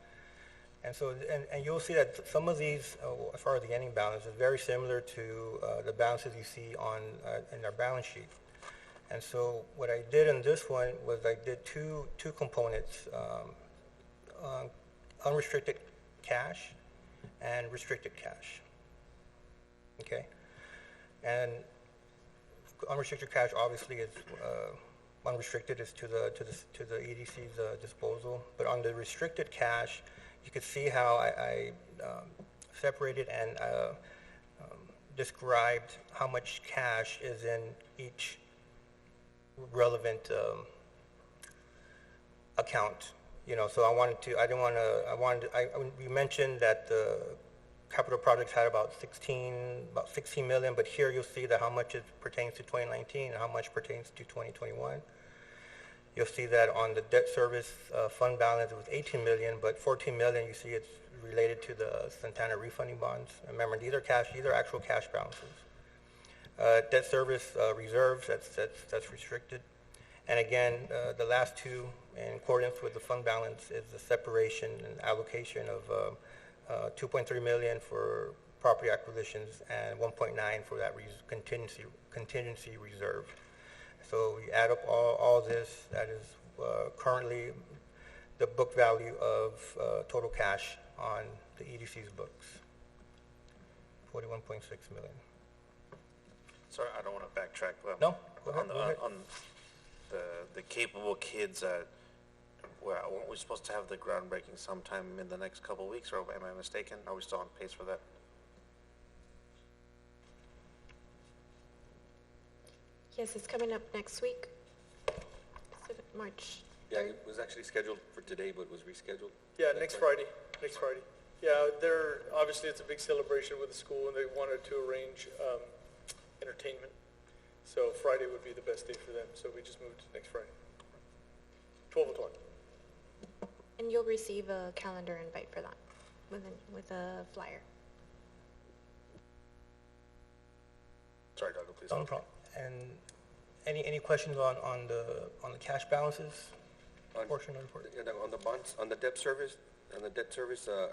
and so and you'll see that some of these, as far as the ending balance, is very similar to the balances you see in our balance sheet. And so what I did in this one was I did two components: unrestricted cash and restricted cash. Okay, and unrestricted cash obviously is unrestricted is to the EDC's disposal, but on the restricted cash, you could see how I separated and described how much cash is in each relevant account. So we mentioned that the capital projects had about 16 million, but here you'll see that how much it pertains to 2019 and how much pertains to 2021. You'll see that on the debt service fund balance, it was 18 million, but 14 million, you see it's related to the Santana refunding bonds. Remember, these are actual cash balances. Debt service reserves, that's restricted. And again, the last two, in accordance with the fund balance, is the separation and allocation of 2.3 million for property acquisitions and 1.9 for that contingency reserve. So we add up all this, that is currently the book value of total cash on the EDC's books, 41.6 million. Sorry, I don't want to backtrack. No, go ahead. On the capable kids, weren't we supposed to have the groundbreaking sometime in the next couple of weeks, or am I mistaken? Are we still on pace for that? Yes, it's coming up next week, March 3rd. Yeah, it was actually scheduled for today, but was rescheduled. Yeah, next Friday. Yeah, obviously it's a big celebration with the school, and they wanted to arrange entertainment. So Friday would be the best day for them, so we just moved to next Friday, 12 o'clock. And you'll receive a calendar invite for that with a flyer. Sorry, Doug, please. No problem. And any questions on the cash balances portion of the report? On the bonds, on the debt service,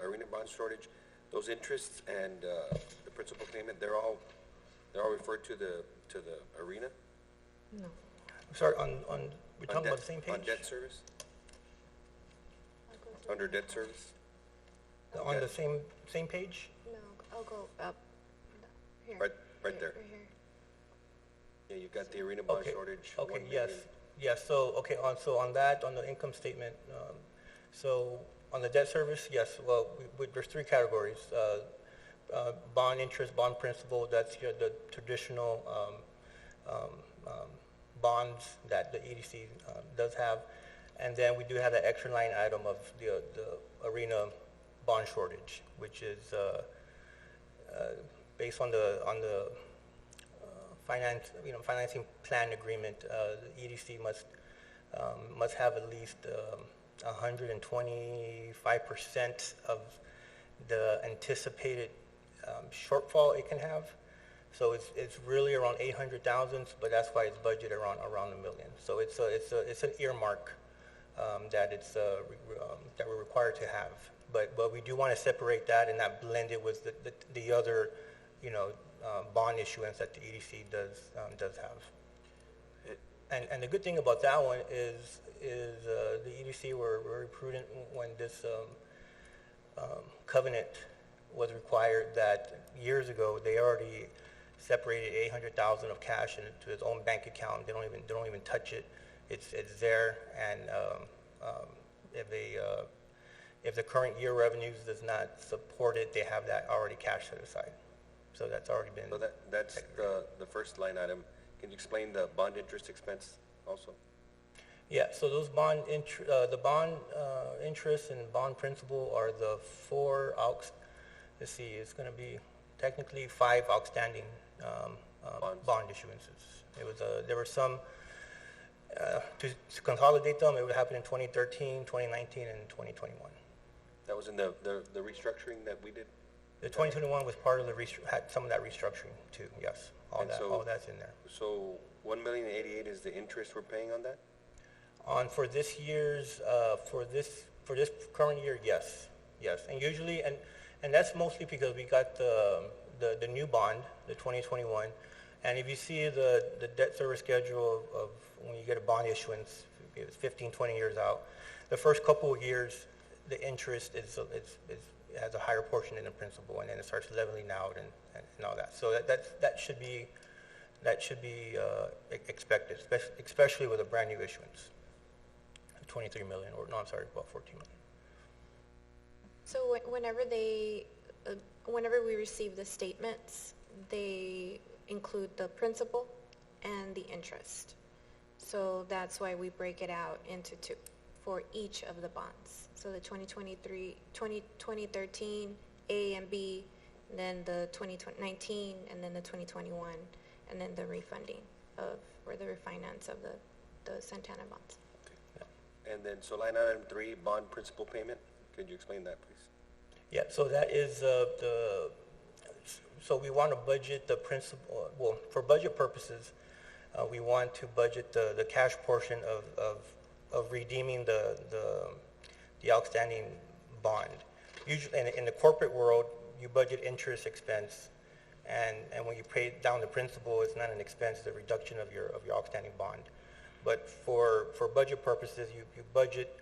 arena bond shortage, those interests and the principal payment, they're all referred to the arena? No. I'm sorry, we're talking about the same page? On debt service? Under debt service? On the same page? No, I'll go up. Here. Right there. Right here. Yeah, you got the arena bond shortage. Okay, 1 yes. million. Yes, so, okay, on the income statement, so on the debt service, yes, well, there's three categories. Bond interest, bond principal, that's the traditional bonds that the EDC does have. And then we do have that extra line item of the arena bond shortage, which is based on the financing plan agreement. The EDC must have at least 125% of the anticipated shortfall it can have. So it's really around 800,000, but that's why it's budgeted around $1 million. So it's an earmark that we're required to have. But we do want to separate that and not blend it with the other, bond issuance that the EDC does have. And the good thing about that one is the EDC were very prudent when this covenant was required. That years ago they already separated 800,000 of cash into its own bank account. They don't even touch it. It's there, and if the current year revenues does not support it, they have that already cash set aside. So that's already been. So that's the first line item. Can you explain the bond interest expense also? Yeah. So those the bond interest and bond principal are the four let's see, it's going to be technically 5 outstanding bond issuances. There were some. To consolidate them, it would happen in 2013, 2019, and 2021. That was in the restructuring that we did? The 2021 was part of had some of that restructuring too, yes. All that's in there. So $1,088,000 is the interest we're paying on that? For this year's, for this current year, yes. And usually, and that's mostly because we got the new bond, the 2021, and if you see the debt service schedule of when you get a bond issuance, it's 15, 20 years out, the first couple of years, the interest has a higher portion than the principal, and then it starts leveling out and all that. So that should be expected, especially with a brand new issuance, 23 million, about 14 million. So whenever we receive the statements, they include the principal and the interest. So that's why we break it out into two for each of the bonds. So the 2013 A and B, then the 2019, and then the 2021, and then the refunding or the refinance of the Santana bonds. And then, so line item 3, bond principal payment, could you explain that, please? Yeah, so that is so we want to budget the principal, well, for budget purposes, we want to budget the cash portion of redeeming the outstanding bond. Usually, in the corporate world, you budget interest expense, and when you pay down the principal, it's not an expense, it's a reduction of your outstanding bond. But for budget purposes, you budget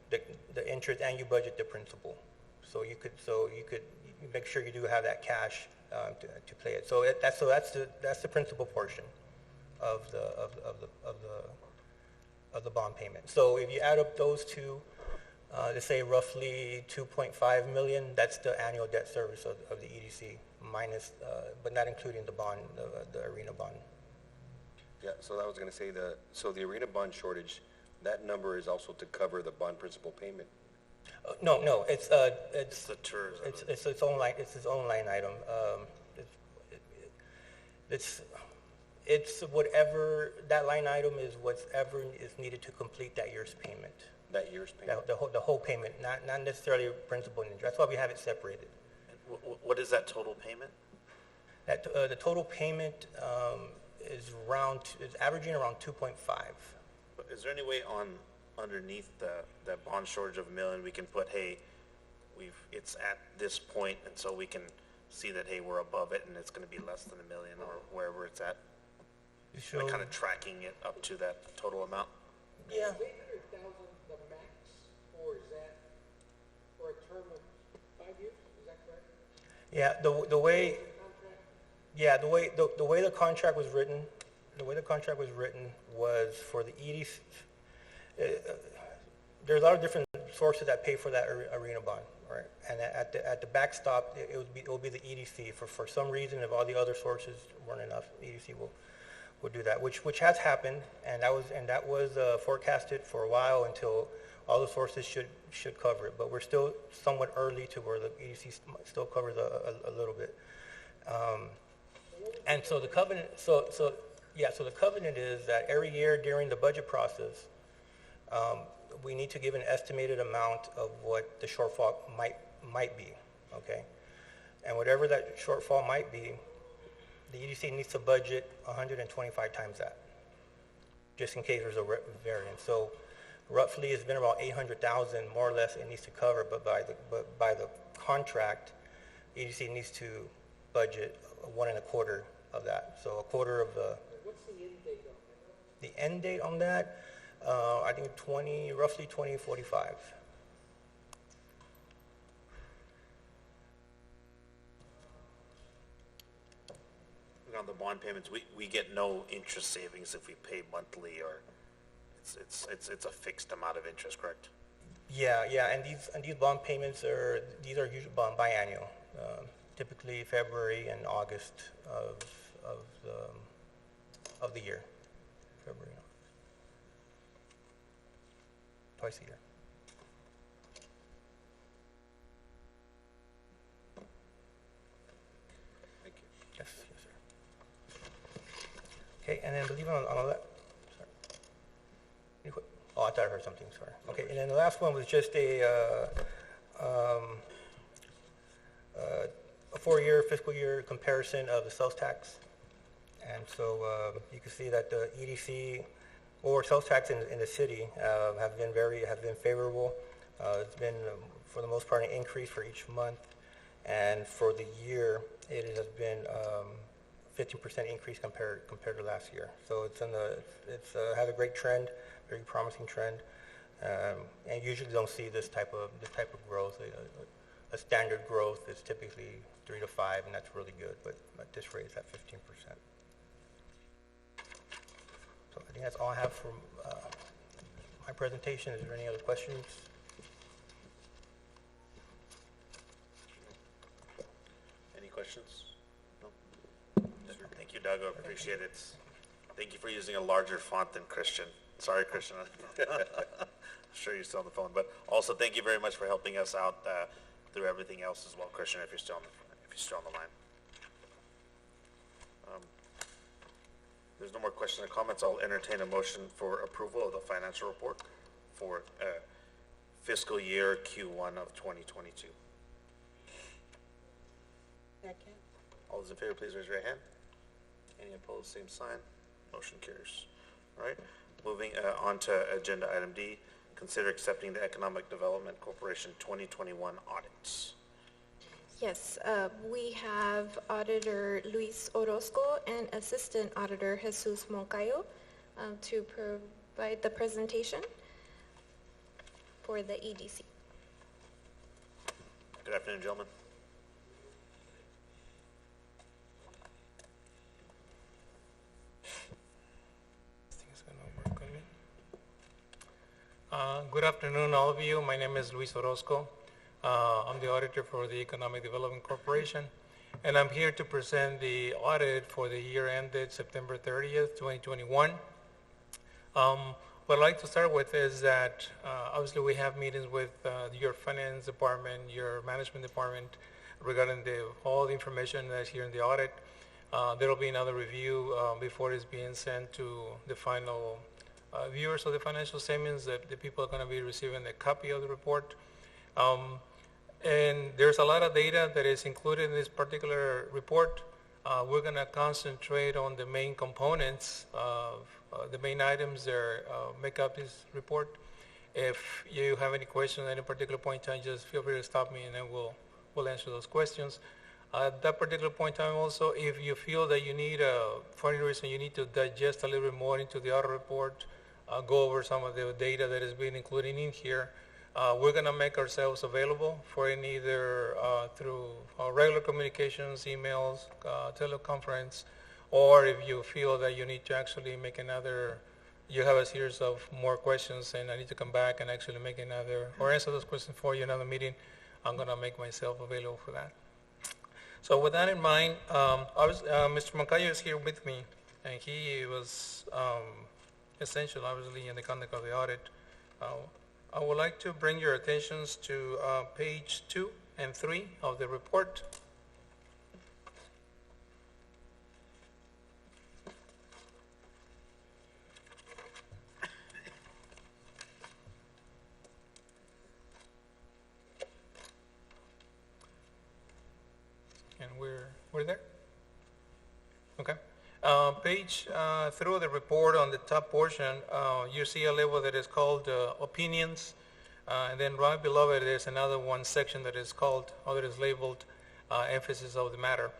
the interest and you budget the principal. So you could make sure you do have that cash to play it. So that's the principal portion of the bond payment. So if you add up those two, let's say roughly 2.5 million, that's the annual debt service of the EDC minus, but not including the bond, the arena bond. Yeah, so I was going to say, so the arena bond shortage, that number is also to cover the bond principal payment? No, it's the tourism. it's its own line item. It's whatever that line item is, whatever is needed to complete that year's payment. That year's payment? The whole payment, not necessarily principal and interest. That's why we have it separated. What is that total payment? That the total payment is averaging around 2.5. Is there any way underneath the bond shortage of $1 million, we can put, hey, it's at this point, and so we can see that, hey, we're above it, and it's going to be less than $1 million, or wherever it's at? Like kind of tracking it up to that total amount? Yeah. Is 800,000 the max, or is that for a term of 5 years? Is that correct? Yeah, the way the contract was written, was for the EDC. There's a lot of different sources that pay for that arena bond, right? And at the backstop, it will be the EDC. For some reason, if all the other sources weren't enough, the EDC will do that, which has happened, and that was forecasted for a while until all the sources should cover it. But we're still somewhat early to where the EDC still covers a little bit. And so the covenant, so the covenant is that every year during the budget process, we need to give an estimated amount of what the shortfall might be, okay? And whatever that shortfall might be, the EDC needs to budget 125 times that, just in case there's a variance. So roughly it's been about 800,000 more or less it needs to cover, but by the contract, EDC needs to budget 1.25 of that. So a quarter of the. What's the end date on that? The end date on that, I think roughly 2045. On the bond payments, we get no interest savings if we pay monthly, or it's a fixed amount of interest, correct? Yeah, and these bond payments are usually biannual, typically February and August of the year, February and August, twice a year. Thank you. Yes, sir. Okay, and then believe it on all that. Sorry. Oh, I thought I heard something. Sorry. Okay, and then the last one was just a 4-year fiscal year comparison of the sales tax. And so you can see that the EDC or sales tax in the city have been favorable. It's been for the most part an increase for each month, and for the year it has been 15% increase compared to last year. So it's has a great trend, very promising trend, and usually don't see this type of growth. A standard growth is typically 3 to 5, and that's really good. But at this rate, it's at 15%. So I think that's all I have for my presentation. Is there any other questions? questions? No? Thank you, Doug. I appreciate it. Thank you for using a larger font than Christian. Sorry, Christian. I'm sure you're still on the phone, but also thank you very much for helping us out through everything else as well, Christian, if you're still on the line. There's no more questions or comments. I'll entertain a motion for approval of the financial report for fiscal year Q1 of 2022. Second. All those in favor, please raise your hand. Any opposed, same sign. Motion carries. All right, moving on to agenda item D, consider accepting the Economic Development Corporation 2021 audits. Yes, we have Auditor Luis Orozco and Assistant Auditor Jesus Moncayo to provide the presentation for the EDC. Good afternoon, gentlemen. Good afternoon, all of you. My name is Luis Orozco. I'm the auditor for the Economic Development Corporation, and I'm here to present the audit for the year ended September 30th, 2021. What I'd like to start with is that obviously we have meetings with your finance department, your management department regarding all the information that's here in the audit. There will be another review before it's being sent to the final viewers of the financial statements. That the people are going to be receiving a copy of the report. And there's a lot of data that is included in this particular report. We're going to concentrate on the main components of the main items that make up this report. If you have any questions at any particular point in time, just feel free to stop me and then we'll answer those questions. At that particular point in time also, if you feel that you need, for any reason, you need to digest a little bit more into the audit report, go over some of the data that is being included in here, we're going to make ourselves available for any either through regular communications, emails, teleconference, or if you feel that you need to actually make another, you have a series of more questions and I need to come back and actually make another, or answer those questions for you in another meeting, I'm going to make myself available for that. So with that in mind, Mr. Moncayo is here with me, and he was essential, obviously, in the conduct of the audit. I would like to bring your attentions to page 2 and 3 of the report. And we're there? Okay. Page through the report on the top portion, you see a label that is called opinions, and then right below it is another one section that is called, or that is labeled emphasis of the matter.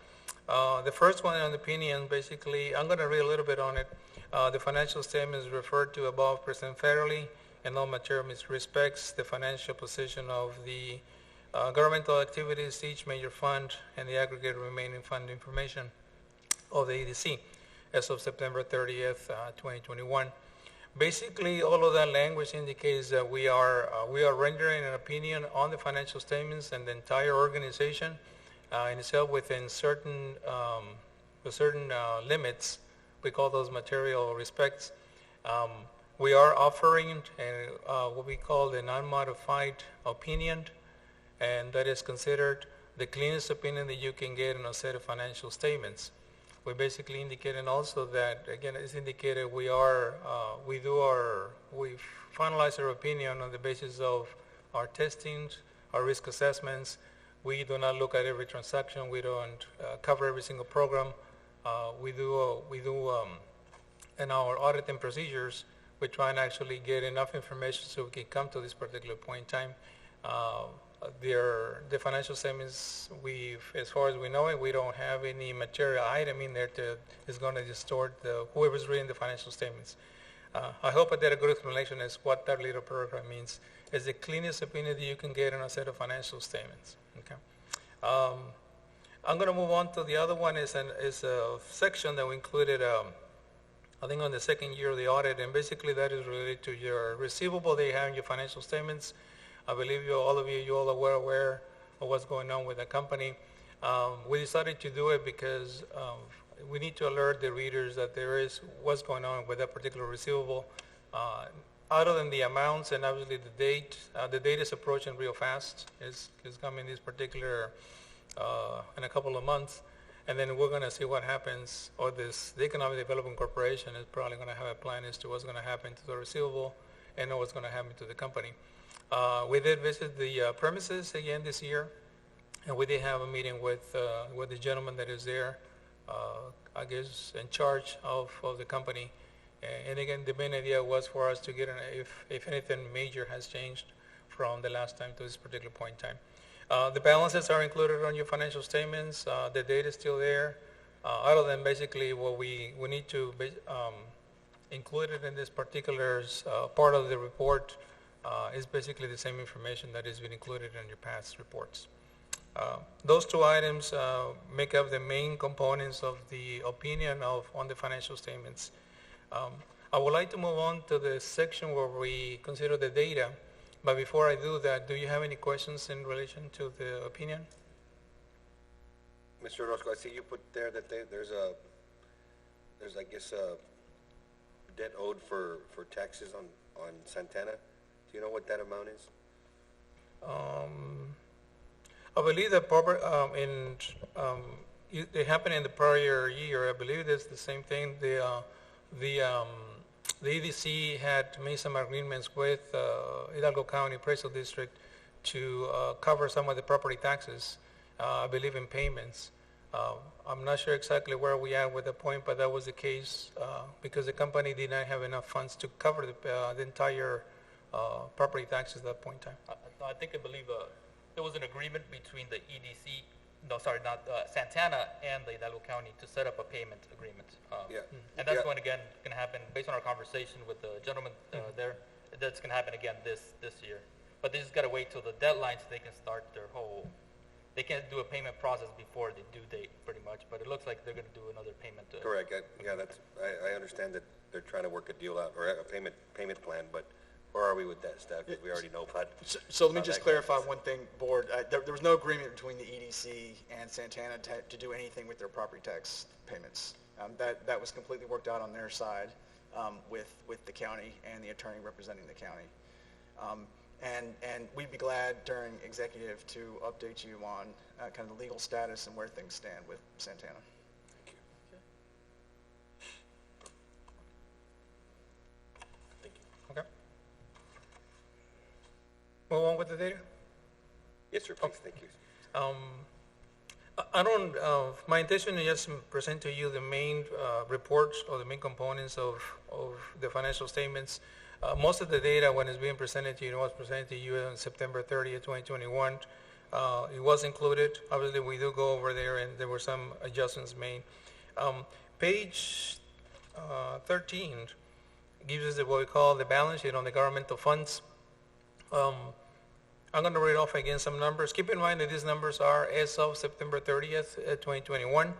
The first one on opinion, basically, I'm going to read a little bit on it. The financial statement is referred to above present fairly and all material misrespects the financial position of the governmental activities, each major fund, and the aggregate remaining fund information of the EDC as of September 30th, 2021. Basically, all of that language indicates that we are rendering an opinion on the financial statements and the entire organization in itself within certain limits. We call those material respects. We are offering what we call the non-modified opinion, and that is considered the cleanest opinion that you can get on a set of financial statements. We basically indicated also that, again, it's indicated we finalize our opinion on the basis of our testing, our risk assessments. We do not look at every transaction. We don't cover every single program. We do in our auditing procedures, we try and actually get enough information so we can come to this particular point in time. The financial statements, as far as we know it, we don't have any material item in there that is going to distort whoever's reading the financial statements. I hope I did a good explanation as what that little paragraph means. It's the cleanest opinion that you can get on a set of financial statements. Okay. I'm going to move on to the other one. Is a section that we included, I think, on the second year of the audit, and basically that is related to your receivable that you have in your financial statements. I believe you all are aware of what's going on with the company. We decided to do it because we need to alert the readers that there is what's going on with that particular receivable. Other than the amounts and obviously the date is approaching real fast. It's coming this particular in a couple of months, and then we're going to see what happens. Or the Economic Development Corporation is probably going to have a plan as to what's going to happen to the receivable and know what's going to happen to the company. We did visit the premises again this year, and we did have a meeting with the gentleman that is there, I guess, in charge of the company. And again, the main idea was for us to get if anything major has changed from the last time to this particular point in time. The balances are included on your financial statements. The data is still there. Other than basically what we need to include it in this particular part of the report is basically the same information that has been included in your past reports. Those two items make up the main components of the opinion on the financial statements. I would like to move on to the section where we consider the data, but before I do that, do you have any questions in relation to the opinion? Mr. Orozco, I see you put there that there's I guess a debt owed for taxes on Santana. Do you know what that amount is? I believe that it happened in the prior year. I believe it's the same thing. The EDC had made some agreements with Hidalgo County Appraisal District to cover some of the property taxes, I believe in payments. I'm not sure exactly where we are with the point, but that was the case because the company did not have enough funds to cover the entire property taxes at that point in time. I believe there was an agreement between the EDC, Santana and the Hidalgo County to set up a payment agreement. And that's going to happen based on our conversation with the gentleman there. That's going to happen again this year. But they just got to wait till the deadline so they can start they can't do a payment process before the due date pretty much, but it looks like they're going to do another payment. Correct. I understand that they're trying to work a deal out or a payment plan, but where are we with that, staff? Because we already know about. So let me just clarify one thing, Board. There was no agreement between the EDC and Santana to do anything with their property tax payments. That was completely worked out on their side with the county and the attorney representing the county. And we'd be glad during executive to update you on kind of the legal status and where things stand with Santana. Okay. Move on with the data? Yes, sir, please. Thank you. My intention is just to present to you the main reports or the main components of the financial statements. Most of the data, when it's being presented to you, was presented to you on September 30th, 2021. It was included. Obviously, we do go over there, and there were some adjustments made. Page 13 gives us what we call the balance sheet on the governmental funds. I'm going to read off again some numbers. Keep in mind that these numbers are as of September 30th, 2021.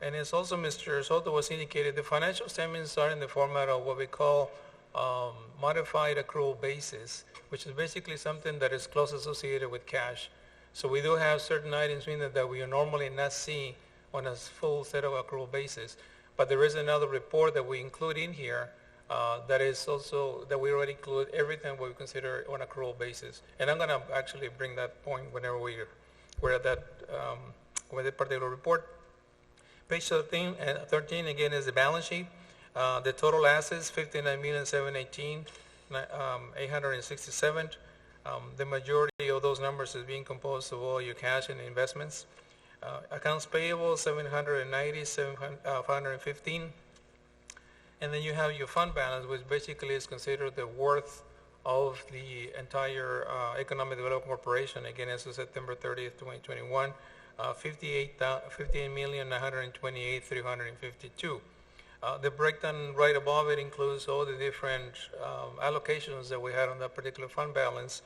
And as also Mr. Soto was indicated, the financial statements are in the format of what we call modified accrual basis, which is basically something that is close associated with cash. So we do have certain items in there that we normally not see on a full set of accrual basis. But there is another report that we include in here that is also, that we already include everything we consider on accrual basis. And I'm going to actually bring that point whenever we're at that, with that particular report. Page 13 again is the balance sheet. The total assets, $59,718,867. The majority of those numbers is being composed of all your cash and investments. Accounts payable, $790,515. And then you have your fund balance, which basically is considered the worth of the entire Economic Development Corporation, again, as of September 30th, 2021, $58,928,352. The breakdown right above it includes all the different allocations that we had on that particular fund balance.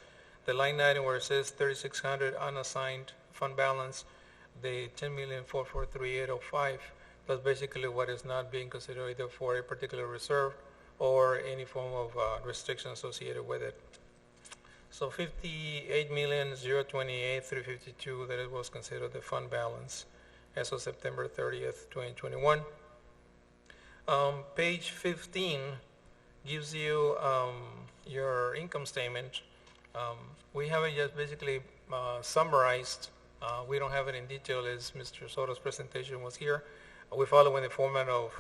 The line item where it says 3,600 unassigned fund balance, the 10,443,805. That's basically what is not being considered either for a particular reserve or any form of restriction associated with it. So 58,028,352, that it was considered the fund balance as of September 30th, 2021. Page 15 gives you your income statement. We have it just basically summarized. We don't have it in detail as Mr. Soto's presentation was here. We follow in the format of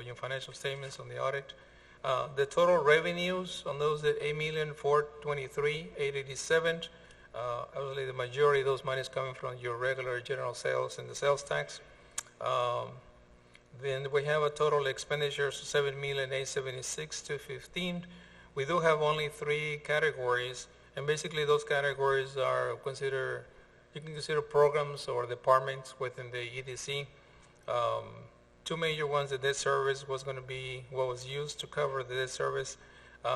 your financial statements on the audit. The total revenues on those at $8,423,887. Obviously, the majority of those money is coming from your regular general sales and the sales tax. Then we have a total expenditures of $7,876,215. We do have only 3 categories, and basically those categories are you can consider programs or departments within the EDC. 2 major ones, the debt service was going to be what was used to cover the debt service.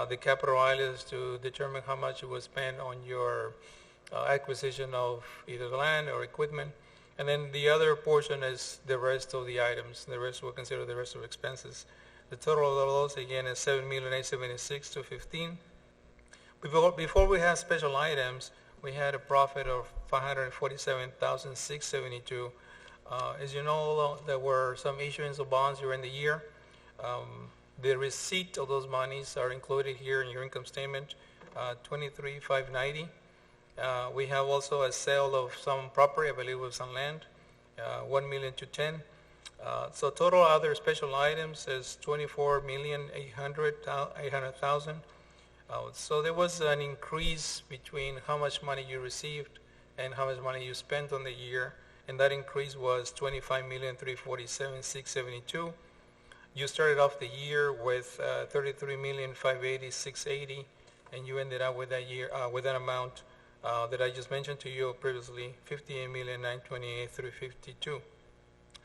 The capital items to determine how much it was spent on your acquisition of either land or equipment. And then the other portion is the rest of the items. The rest we'll consider the rest of expenses. The total of those again is $7,876,215. Before we had special items, we had a profit of $547,672. As you know, there were some issuance of bonds during the year. The receipt of those monies are included here in your income statement, $23,590. We have also a sale of some property, I believe it was some land, $1,210,000. So total other special items is $24,800,000. So there was an increase between how much money you received and how much money you spent on the year, and that increase was $25,347,672. You started off the year with $33,580,680, and you ended up with that year with that amount that I just mentioned to you previously, $58,928,352.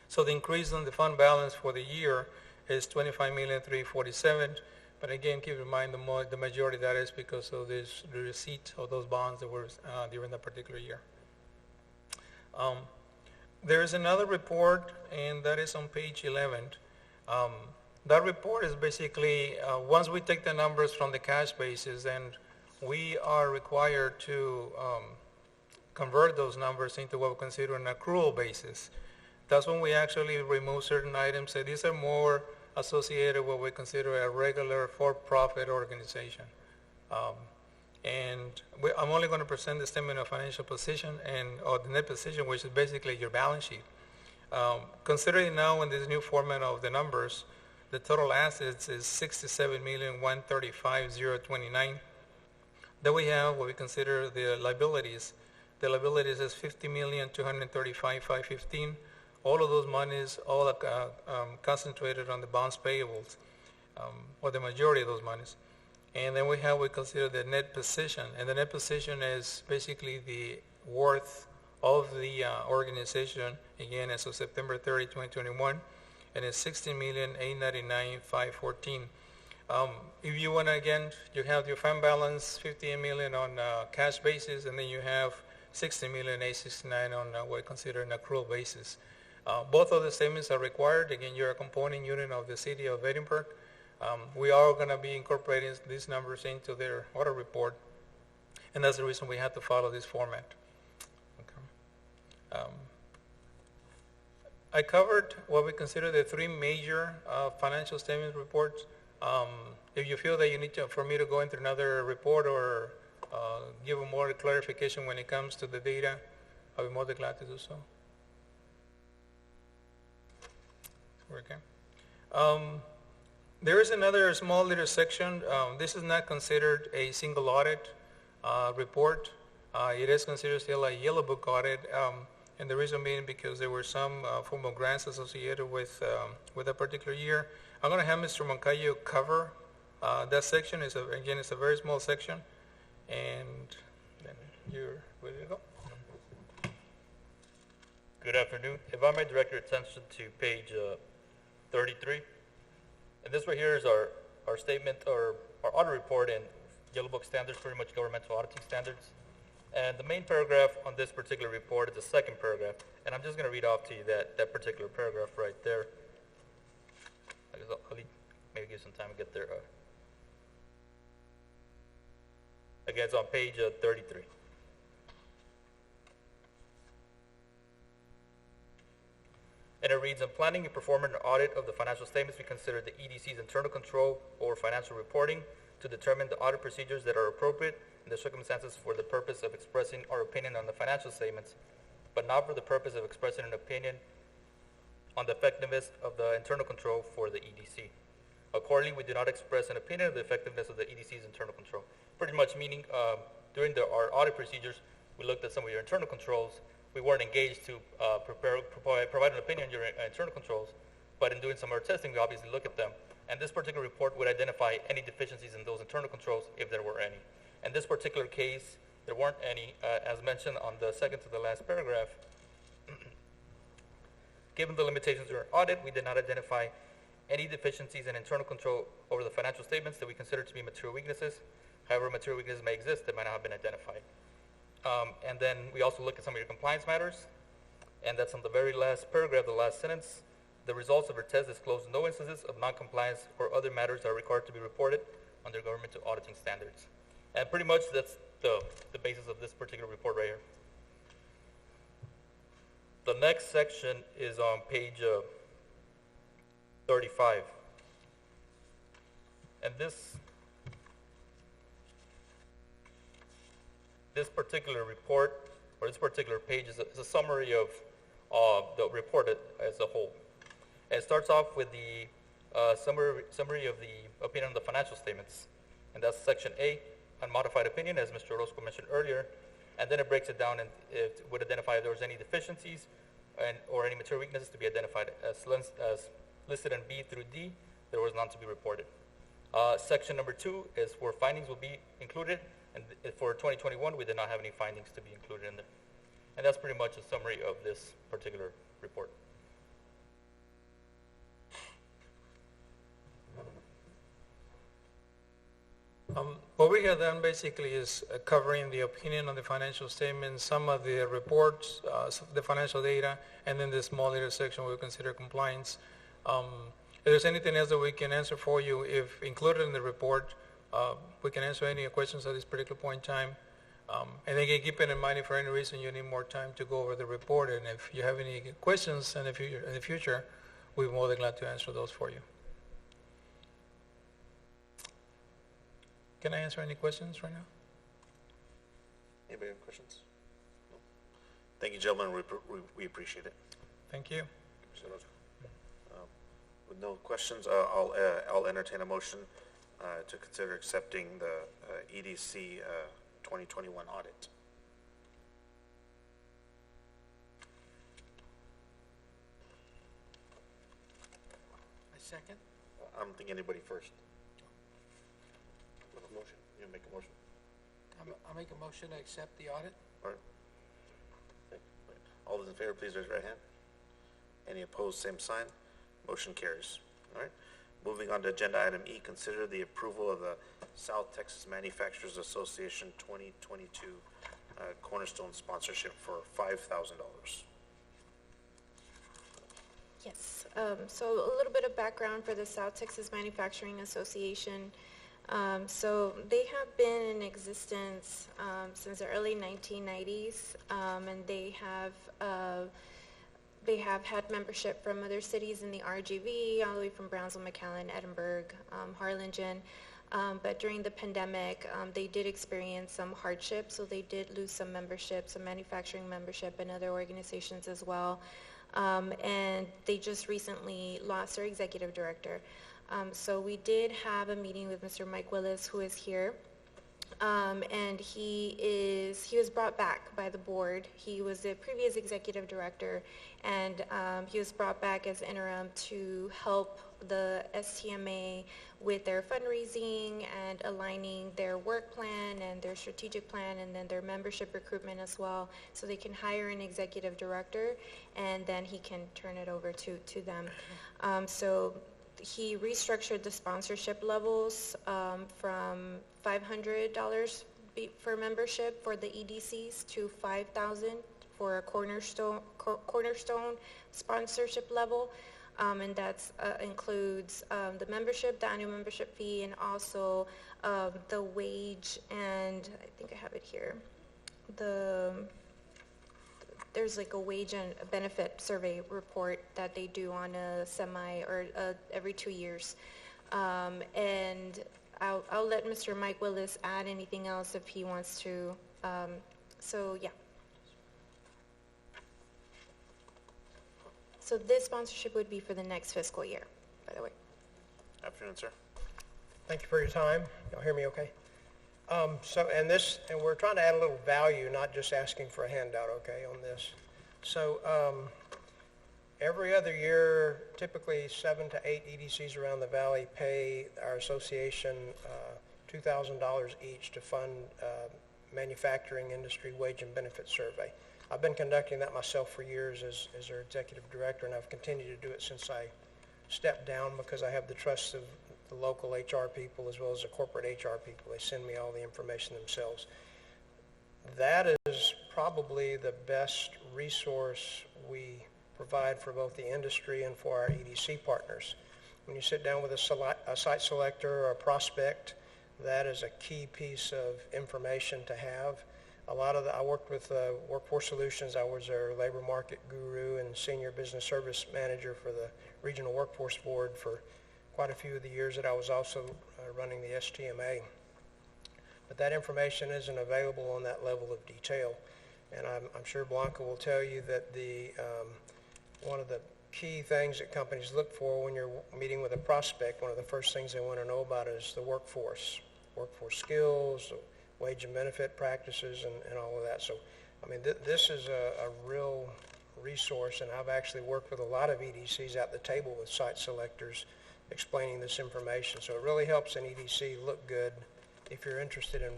So the increase on the fund balance for the year is $25,347,000. But again, keep in mind the majority of that is because of the receipt of those bonds that were during that particular year. There is another report, and that is on page 11. That report is basically, once we take the numbers from the cash basis, and we are required to convert those numbers into what we consider an accrual basis. That's when we actually remove certain items. So these are more associated with what we consider a regular for-profit organization. I'm only going to present the statement of financial position or the net position, which is basically your balance sheet. Considering now in this new format of the numbers, the total assets is $67,135,029. Then we have what we consider the liabilities. The liabilities is $50,235,515. All of those monies, all concentrated on the bonds payables, or the majority of those monies. And then we consider the net position, and the net position is basically the worth of the organization, again, as of September 30, 2021, and it's $16,899,514. If you want to, again, you have your fund balance, $58 million on cash basis, and then you have $60,869,000 on what we consider an accrual basis. Both of the statements are required. Again, you're a component unit of the City of Edinburgh. We are going to be incorporating these numbers into their audit report, and that's the reason we have to follow this format. Okay. I covered what we consider the 3 major financial statement reports. If you feel that you need for me to go into another report or give more clarification when it comes to the data, I'll be more than glad to do so. Okay. There is another small little section. This is not considered a single audit report. It is considered still a yellow book audit, and the reason being because there were some formal grants associated with a particular year. I'm going to have Mr. Moncayo cover that section. It's a very small section, and then you're ready to go. Good afternoon. If I may direct your attention to page 33. And this right here is our statement or our audit report in Yellow Book standards, pretty much governmental auditing standards. And the main paragraph on this particular report is the second paragraph. And I'm just going to read off to you that particular paragraph right there. I'll maybe give some time to get there. Again, it's on page 33. And it reads, in planning and performing an audit of the financial statements, we consider the EDC's internal control over financial reporting to determine the audit procedures that are appropriate in the circumstances for the purpose of expressing our opinion on the financial statements, but not for the purpose of expressing an opinion on the effectiveness of the internal control for the EDC. Accordingly, we do not express an opinion of the effectiveness of the EDC's internal control. Pretty much meaning during our audit procedures, we looked at some of your internal controls. We weren't engaged to provide an opinion on your internal controls, but in doing some of our testing, we obviously look at them. And this particular report would identify any deficiencies in those internal controls if there were any. In this particular case, there weren't any. As mentioned on the second to the last paragraph, given the limitations of our audit, we did not identify any deficiencies in internal control over the financial statements that we consider to be material weaknesses. However, material weaknesses may exist that might not have been identified. And then we also look at some of your compliance matters, and that's on the very last paragraph, the last sentence. The results of our test disclose no instances of non-compliance or other matters that are required to be reported under governmental auditing standards. And pretty much that's the basis of this particular report right here. The next section is on page 35. And this particular report, or this particular page, is a summary of the report as a whole. And it starts off with the summary of the opinion on the financial statements. And that's section A, unmodified opinion, as Mr. Orozco mentioned earlier. And then it breaks it down and it would identify if there was any deficiencies or any material weaknesses to be identified. As listed in B through D, there was none to be reported. Section number 2 is where findings will be included. And for 2021, we did not have any findings to be included in there. And that's pretty much a summary of this particular report. What we have done basically is covering the opinion on the financial statements, some of the reports, the financial data, and then the small little section we consider compliance. If there's anything else that we can answer for you, if included in the report, we can answer any questions at this particular point in time. And again, keep it in mind if for any reason you need more time to go over the report, and if you have any questions in the future, we're more than glad to answer those for you. Can I answer any questions right now? Anybody have questions? No? Thank you, gentlemen. We appreciate it. Thank you. With no questions, I'll entertain a motion to consider accepting the EDC 2021 audit. I second. I don't think anybody first. Motion. You make a motion? I'll make a motion to accept the audit. All right. Okay. All those in favor, please raise your right hand. Any opposed, same sign. Motion carries. All right. Moving on to agenda item E, consider the approval of the South Texas Manufacturers Association 2022 Cornerstone sponsorship for $5,000. Yes, so a little bit of background for the South Texas Manufacturing Association. So they have been in existence since the early 1990s, and they have had membership from other cities in the RGV, all the way from Brownsville, McAllen, Edinburgh, Harlingen. But during the pandemic, they did experience some hardship, so they did lose some membership, some manufacturing membership, and other organizations as well. And they just recently lost their executive director. So we did have a meeting with Mr. Mike Willis, who is here, and he was brought back by the board. He was the previous executive director, and he was brought back as interim to help the STMA with their fundraising and aligning their work plan and their strategic plan, and then their membership recruitment as well, so they can hire an executive director, and then he can turn it over to them. So he restructured the sponsorship levels from $500 for membership for the EDCs to $5,000 for a cornerstone sponsorship level. and that includes the membership, the annual membership fee, and also the wage, and I think I have it here. There's like a wage and benefit survey report that they do on a every 2 years. And I'll let Mr. Mike Willis add anything else if he wants to. So yeah. So this sponsorship would be for the next fiscal year, by the way. Afternoon, sir. Thank you for your time. Y'all hear me okay? And we're trying to add a little value, not just asking for a handout, okay, on this. So every other year, typically 7 to 8 EDCs around the valley pay our association $2,000 each to fund manufacturing industry wage and benefit survey. I've been conducting that myself for years as their executive director, and I've continued to do it since I stepped down because I have the trust of the local HR people as well as the corporate HR people. They send me all the information themselves. That is probably the best resource we provide for both the industry and for our EDC partners. When you sit down with a site selector or a prospect, that is a key piece of information to have. I worked with Workforce Solutions. I was their labor market guru and senior business service manager for the Regional Workforce Board for quite a few of the years that I was also running the STMA. But that information isn't available on that level of detail. And I'm sure Blanca will tell you that one of the key things that companies look for when you're meeting with a prospect, one of the first things they want to know about is the workforce skills, wage and benefit practices, and all of that. So, I mean, this is a real resource, and I've actually worked with a lot of EDCs at the table with site selectors explaining this information. So it really helps an EDC look good if you're interested in,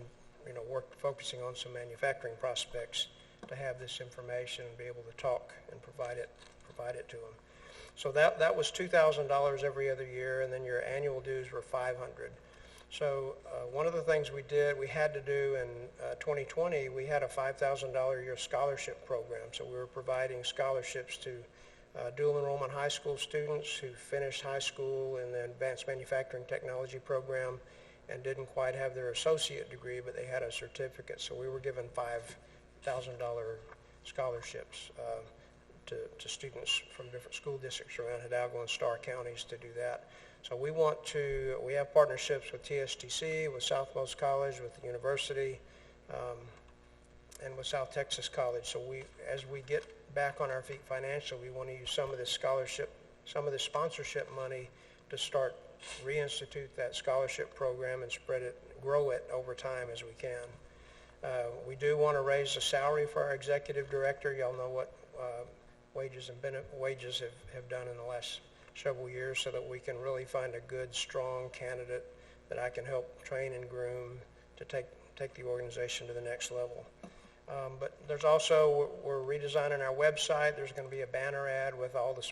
focusing on some manufacturing prospects, to have this information and be able to talk and provide it to them. So that was $2,000 every other year, and then your annual dues were $500. So one of the things we had to do in 2020, we had a $5,000 a year scholarship program. So we were providing scholarships to dual enrollment high school students who finished high school in the advanced manufacturing technology program and didn't quite have their associate degree, but they had a certificate. So we were given $5,000 scholarships to students from different school districts around Hidalgo and Starr counties to do that. So we have partnerships with TSTC, with Southmost College, with the university, and with South Texas College. So as we get back on our feet financially, we want to use some of this sponsorship money to start reinstitute that scholarship program and grow it over time as we can. We do want to raise the salary for our executive director. Y'all know what wages have done in the last several years, so that we can really find a good, strong candidate that I can help train and groom to take the organization to the next level. But there's also, we're redesigning our website. There's going to be a banner ad with all the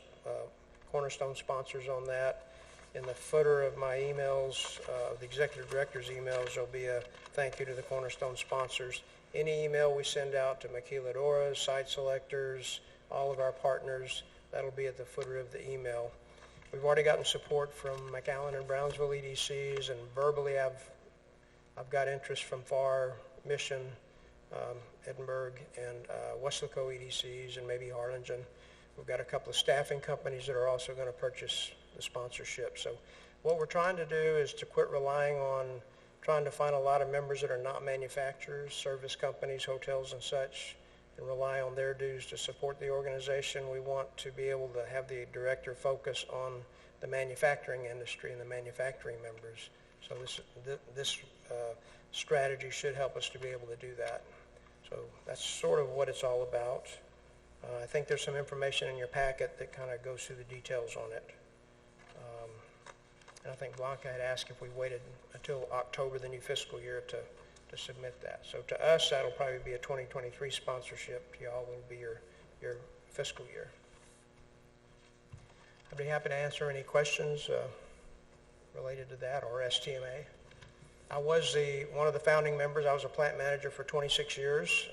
Cornerstone sponsors on that. In the footer of my emails, the executive director's emails, there'll be a thank you to the Cornerstone sponsors. Any email we send out to maquiladoras, site selectors, all of our partners, that'll be at the footer of the email. We've already gotten support from McAllen and Brownsville EDCs, and verbally I've got interest from FAR, Mission, Edinburgh, and Weslaco EDCs, and maybe Harlingen. We've got a couple of staffing companies that are also going to purchase the sponsorship. So what we're trying to do is to quit relying on trying to find a lot of members that are not manufacturers, service companies, hotels and such, and rely on their dues to support the organization. We want to be able to have the director focus on the manufacturing industry and the manufacturing members. So this strategy should help us to be able to do that. So that's sort of what it's all about. I think there's some information in your packet that kind of goes through the details on it. And I think Blanca had asked if we waited until October, the new fiscal year, to submit that. So to us, that'll probably be a 2023 sponsorship. To y'all, will be your fiscal year. I'd be happy to answer any questions related to that or STMA. I was one of the founding members. I was a plant manager for 26 years,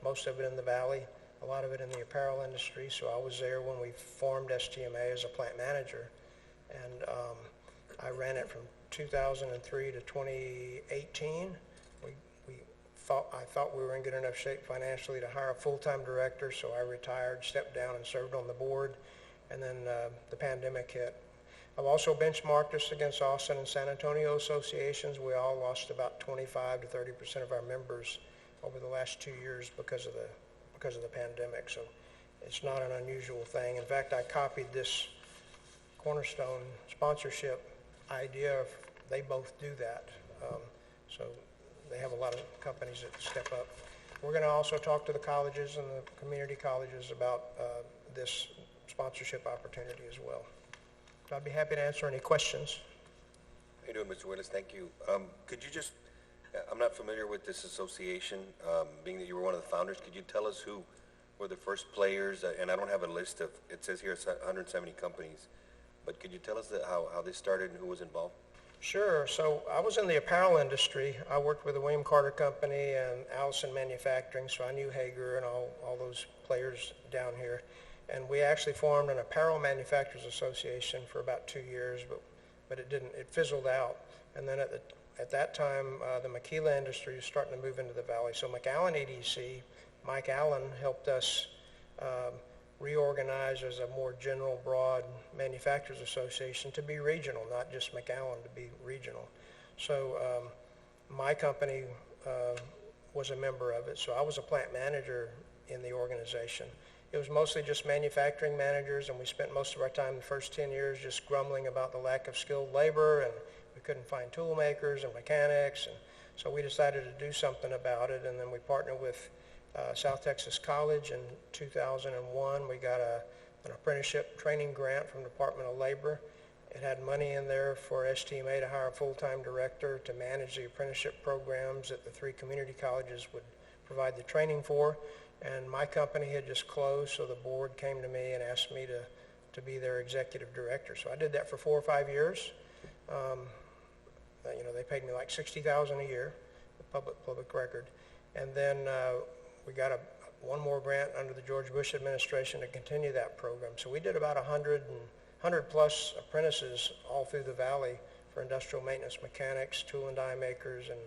most of it in the Valley. a lot of it in the apparel industry. So I was there when we formed STMA as a plant manager, and I ran it from 2003 to 2018. I thought we were in good enough shape financially to hire a full-time director, so I retired, stepped down, and served on the board, and then the pandemic hit. I've also benchmarked us against Austin and San Antonio associations. We all lost about 25 to 30% of our members over the last 2 years because of the pandemic, so it's not an unusual thing. In fact, I copied this Cornerstone sponsorship idea. They both do that, so they have a lot of companies that step up. We're going to also talk to the colleges and the community colleges about this sponsorship opportunity as well. So I'd be happy to answer any questions. How you doing, Mr. Willis? Thank you. Could you just, I'm not familiar with this association, being that you were one of the founders, could you tell us who were the first players? And I don't have a list of, it says here it's 170 companies, but could you tell us how this started and who was involved? Sure. So I was in the apparel industry. I worked with the William Carter Company and Allison Manufacturing, so I knew Hager and all those players down here. And we actually formed an apparel manufacturers association for about 2 years, but it fizzled out. And then at that time, the maquila industry was starting to move into the valley. So McAllen EDC, Mike Allen helped us reorganize as a more general, broad manufacturers association to be regional, not just McAllen, to be regional. So my company was a member of it, so I was a plant manager in the organization. It was mostly just manufacturing managers, and we spent most of our time the first 10 years just grumbling about the lack of skilled labor, and we couldn't find tool makers and mechanics, and so we decided to do something about it, and then we partnered with South Texas College in 2001. We got an apprenticeship training grant from the Department of Labor. It had money in there for STMA to hire a full-time director to manage the apprenticeship programs that the 3 community colleges would provide the training for. And my company had just closed, so the board came to me and asked me to be their executive director. So I did that for 4 or 5 years. They paid me like $60,000 a year, the public record. And then we got one more grant under the George Bush administration to continue that program. So we did about 100 plus apprentices all through the valley for industrial maintenance mechanics, tool and die makers, and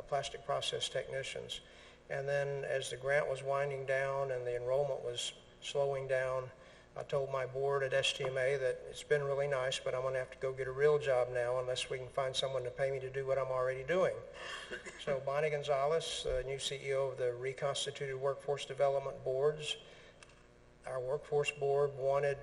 plastic process technicians. And then as the grant was winding down and the enrollment was slowing down, I told my board at STMA that it's been really nice, but I'm going to have to go get a real job now unless we can find someone to pay me to do what I'm already doing. So Bonnie Gonzalez, the new CEO of the reconstituted workforce development boards, our workforce board wanted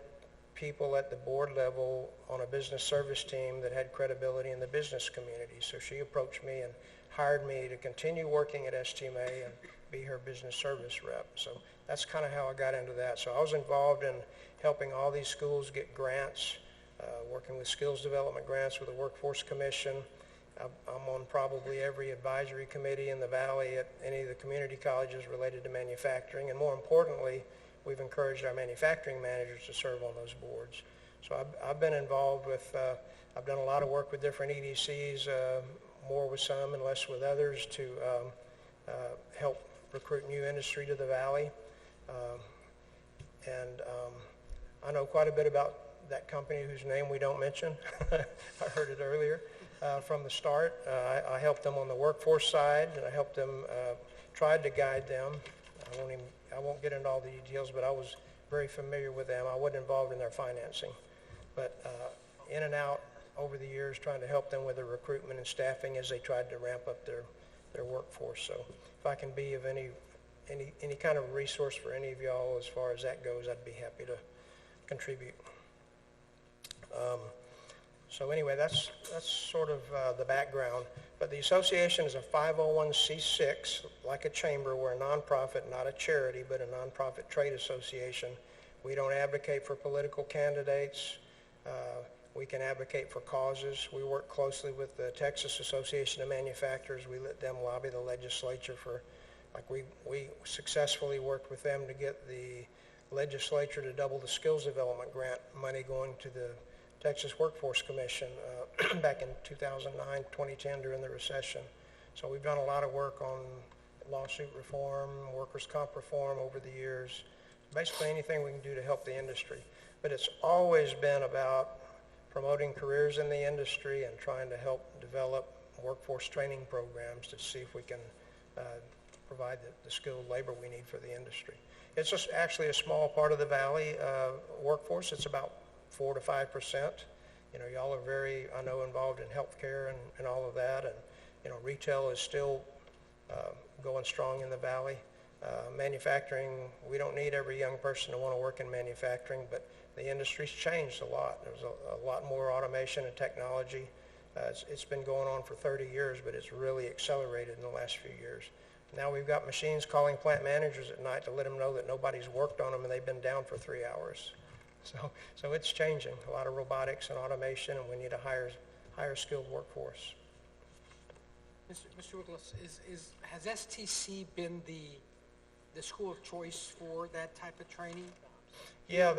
people at the board level on a business service team that had credibility in the business community. So she approached me and hired me to continue working at STMA and be her business service rep. So that's kind of how I got into that. So I was involved in helping all these schools get grants, working with skills development grants with the Workforce Commission. I'm on probably every advisory committee in the valley at any of the community colleges related to manufacturing. And more importantly, we've encouraged our manufacturing managers to serve on those boards. So I've been involved with, I've done a lot of work with different EDCs, more with some and less with others, to help recruit new industry to the valley. I know quite a bit about that company whose name we don't mention. I heard it earlier from the start. I helped them on the workforce side, and I helped them, tried to guide them. I won't get into all the details, but I was very familiar with them. I wasn't involved in their financing, but in and out over the years trying to help them with their recruitment and staffing as they tried to ramp up their workforce. So if I can be of any kind of resource for any of y'all as far as that goes, I'd be happy to contribute. So anyway, that's sort of the background. But the association is a 501c6, like a chamber. We're a nonprofit, not a charity, but a nonprofit trade association. We don't advocate for political candidates. We can advocate for causes. We work closely with the Texas Association of Manufacturers. We let them lobby the legislature for, like we successfully worked with them to get the legislature to double the skills development grant money going to the Texas Workforce Commission back in 2009, 2010 during the recession. So we've done a lot of work on lawsuit reform, workers' comp reform over the years, basically anything we can do to help the industry. But it's always been about promoting careers in the industry and trying to help develop workforce training programs to see if we can provide the skilled labor we need for the industry. It's just actually a small part of the Valley workforce. It's about 4 to 5%. You know, y'all are very, I know, involved in healthcare and all of that. And, you know, retail is still going strong in the Valley. Manufacturing, we don't need every young person to want to work in manufacturing, but the industry's changed a lot. There's a lot more automation and technology. It's been going on for 30 years, but it's really accelerated in the last few years. Now we've got machines calling plant managers at night to let them know that nobody's worked on them and they've been down for 3 hours. So it's changing. A lot of robotics and automation, and we need a higher skilled workforce. Mr. Wiggles, has STC been the school of choice for that type of training? Yeah,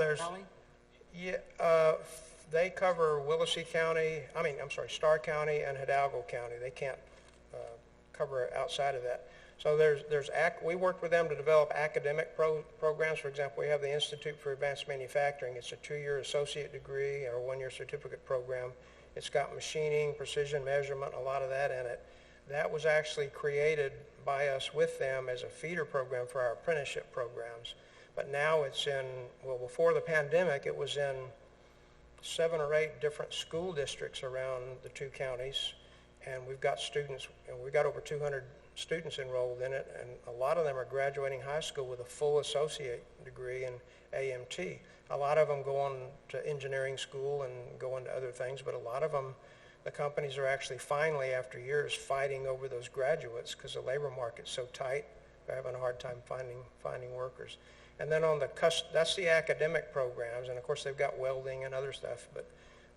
they cover Starr County and Hidalgo County. They can't cover outside of that. So we worked with them to develop academic programs. For example, we have the Institute for Advanced Manufacturing. It's a 2-year associate degree or 1-year certificate program. It's got machining, precision measurement, a lot of that in it. That was actually created by us with them as a feeder program for our apprenticeship programs. But now it's before the pandemic, it was in 7 or 8 different school districts around the 2 counties. And we've got students, and we've got over 200 students enrolled in it, and a lot of them are graduating high school with a full associate degree in AMT. A lot of them go on to engineering school and go into other things, but a lot of them, the companies are actually finally, after years, fighting over those graduates because the labor market's so tight, they're having a hard time finding workers. And then that's the academic programs, and of course they've got welding and other stuff, but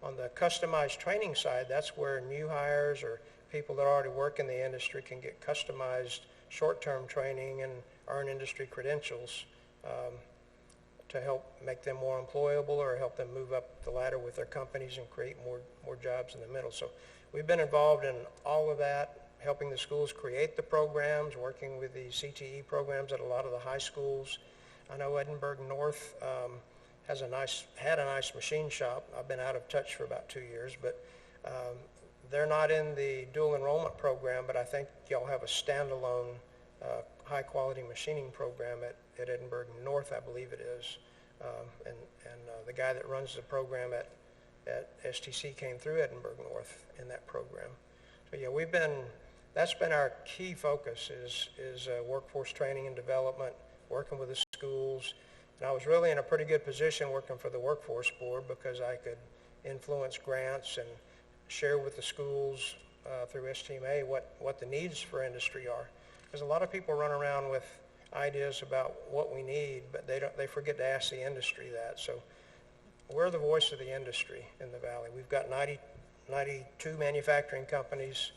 on the customized training side, that's where new hires or people that already work in the industry can get customized short-term training and earn industry credentials to help make them more employable or help them move up the ladder with their companies and create more jobs in the middle. So we've been involved in all of that, helping the schools create the programs, working with the CTE programs at a lot of the high schools. I know Edinburgh North had a nice machine shop. I've been out of touch for about 2 years, but they're not in the dual enrollment program, but I think y'all have a standalone high-quality machining program at Edinburgh North, I believe it is. And the guy that runs the program at STC came through Edinburgh North in that program. So yeah, that's been our key focus is workforce training and development, working with the schools. And I was really in a pretty good position working for the Workforce Board because I could influence grants and share with the schools through STMA what the needs for industry are. Because a lot of people run around with ideas about what we need, but they forget to ask the industry that. So we're the voice of the industry in the Valley. We've got 92 manufacturing companies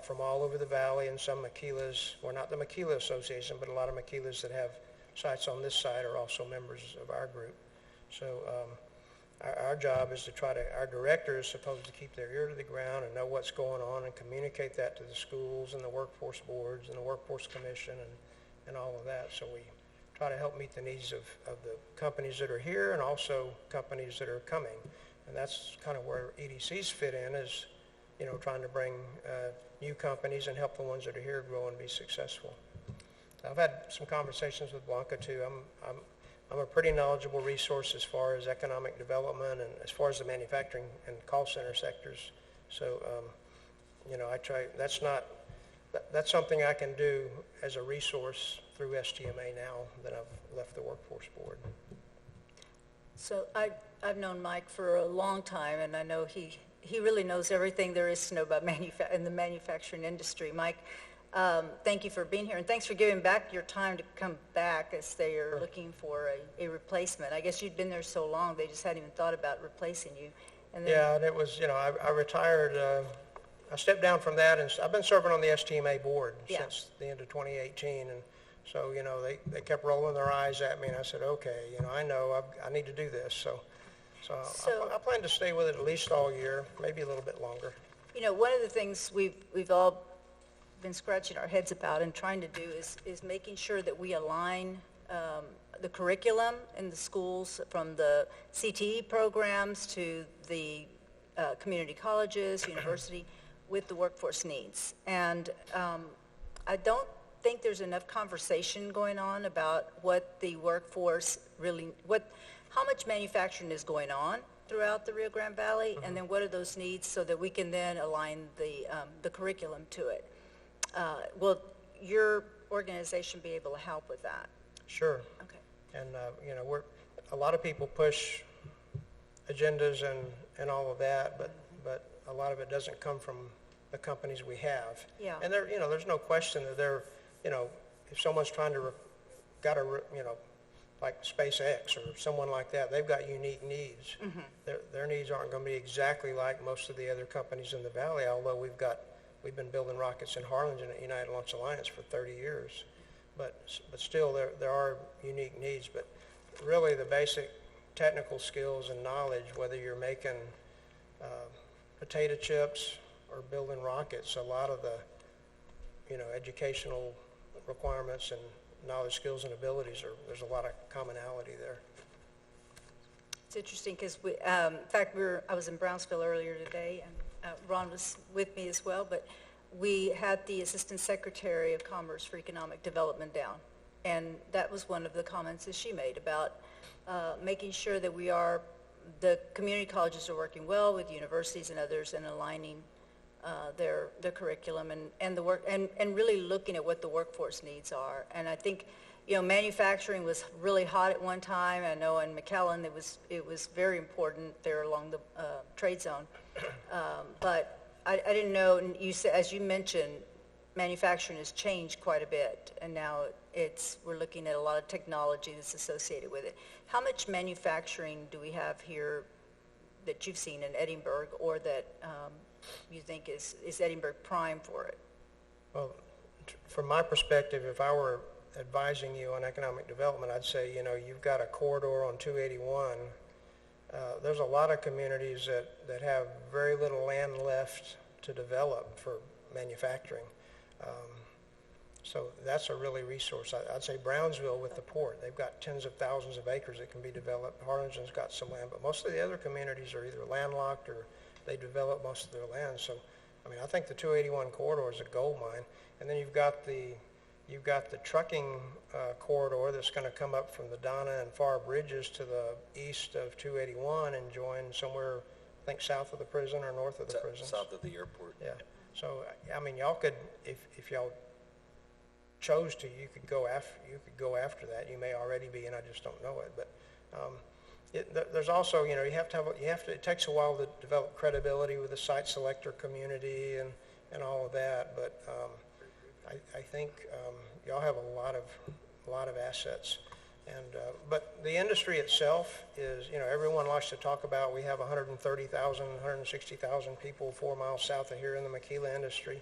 from all over the Valley and some maquilas. We're not the Maquila Association, but a lot of maquilas that have sites on this side are also members of our group. So our job is our director is supposed to keep their ear to the ground and know what's going on and communicate that to the schools and the workforce boards and the workforce commission and all of that. So we try to help meet the needs of the companies that are here and also companies that are coming. And that's kind of where EDCs fit in, is, you know, trying to bring new companies and help the ones that are here grow and be successful. I've had some conversations with Blanca too. I'm a pretty knowledgeable resource as far as economic development and as far as the manufacturing and call center sectors. So, you know, that's something I can do as a resource through STMA now that I've left the Workforce Board. So I've known Mike for a long time, and I know he really knows everything there is to know about in the manufacturing industry. Mike, thank you for being here, and thanks for giving back your time to come back as they are looking for a replacement. I guess you'd been there so long, they just hadn't even thought about replacing you. And then, yeah, and it was, you know, I retired, I stepped down from that, and I've been serving on the STMA board since the end of 2018, and so, you know, they kept rolling their eyes at me, and I said, okay, you know, I need to do this, so I plan to stay with it at least all year, maybe a little bit longer. You know, one of the things we've all been scratching our heads about and trying to do is making sure that we align the curriculum in the schools, from the CTE programs to the community colleges, university, with the workforce needs. And I don't think there's enough conversation going on about what the workforce really, how much manufacturing is going on throughout the Rio Grande Valley, and then what are those needs so that we can then align the curriculum to it. Will your organization be able to help with that? Sure. Okay. And, a lot of people push agendas and all of that, but a lot of it doesn't come from the companies we have. Yeah. And there's no question that if someone's trying to, like SpaceX or someone like that, they've got unique needs. Mm-hmm. Their needs aren't going to be exactly like most of the other companies in the valley, although we've been building rockets in Harlingen at United Launch Alliance for 30 years. But still, there are unique needs. But really, the basic technical skills and knowledge, whether you're making potato chips or building rockets, a lot of the educational requirements and knowledge, skills, and abilities there's a lot of commonality there. It's interesting because in fact, I was in Brownsville earlier today, and Ron was with me as well, but we had the Assistant Secretary of Commerce for Economic Development down, and that was one of the comments that she made about making sure that the community colleges are working well with universities and others and aligning their curriculum and the work and really looking at what the workforce needs are. And I think manufacturing was really hot at one time. I know in McAllen it was very important there along the trade zone, but I didn't know. And you said, as you mentioned, manufacturing has changed quite a bit, and now we're looking at a lot of technology that's associated with it. How much manufacturing do we have here that you've seen in Edinburgh, or that you think is Edinburgh prime for it? Well, from my perspective, if I were advising you on economic development, I'd say, you've got a corridor on 281. There's a lot of communities that have very little land left to develop for manufacturing. So that's a really resource. I'd say Brownsville with the port, they've got tens of thousands of acres that can be developed. Harlingen's got some land, but most of the other communities are either landlocked or they develop most of their land. So, I think the 281 corridor is a gold mine. And then you've got the trucking corridor that's going to come up from the Donna and Far Bridges to the east of 281 and join somewhere, I think, south of the prison or north of the prison. South of the airport. Yeah. So, y'all could, if y'all chose to, you could go after that. You may already be, and I just don't know it. But there's also, it takes a while to develop credibility with the site selector community and all of that. But I think y'all have a lot of assets. And but the industry itself is, everyone likes to talk about, we have 130,000, 160,000 people 4 miles south of here in the maquila industry.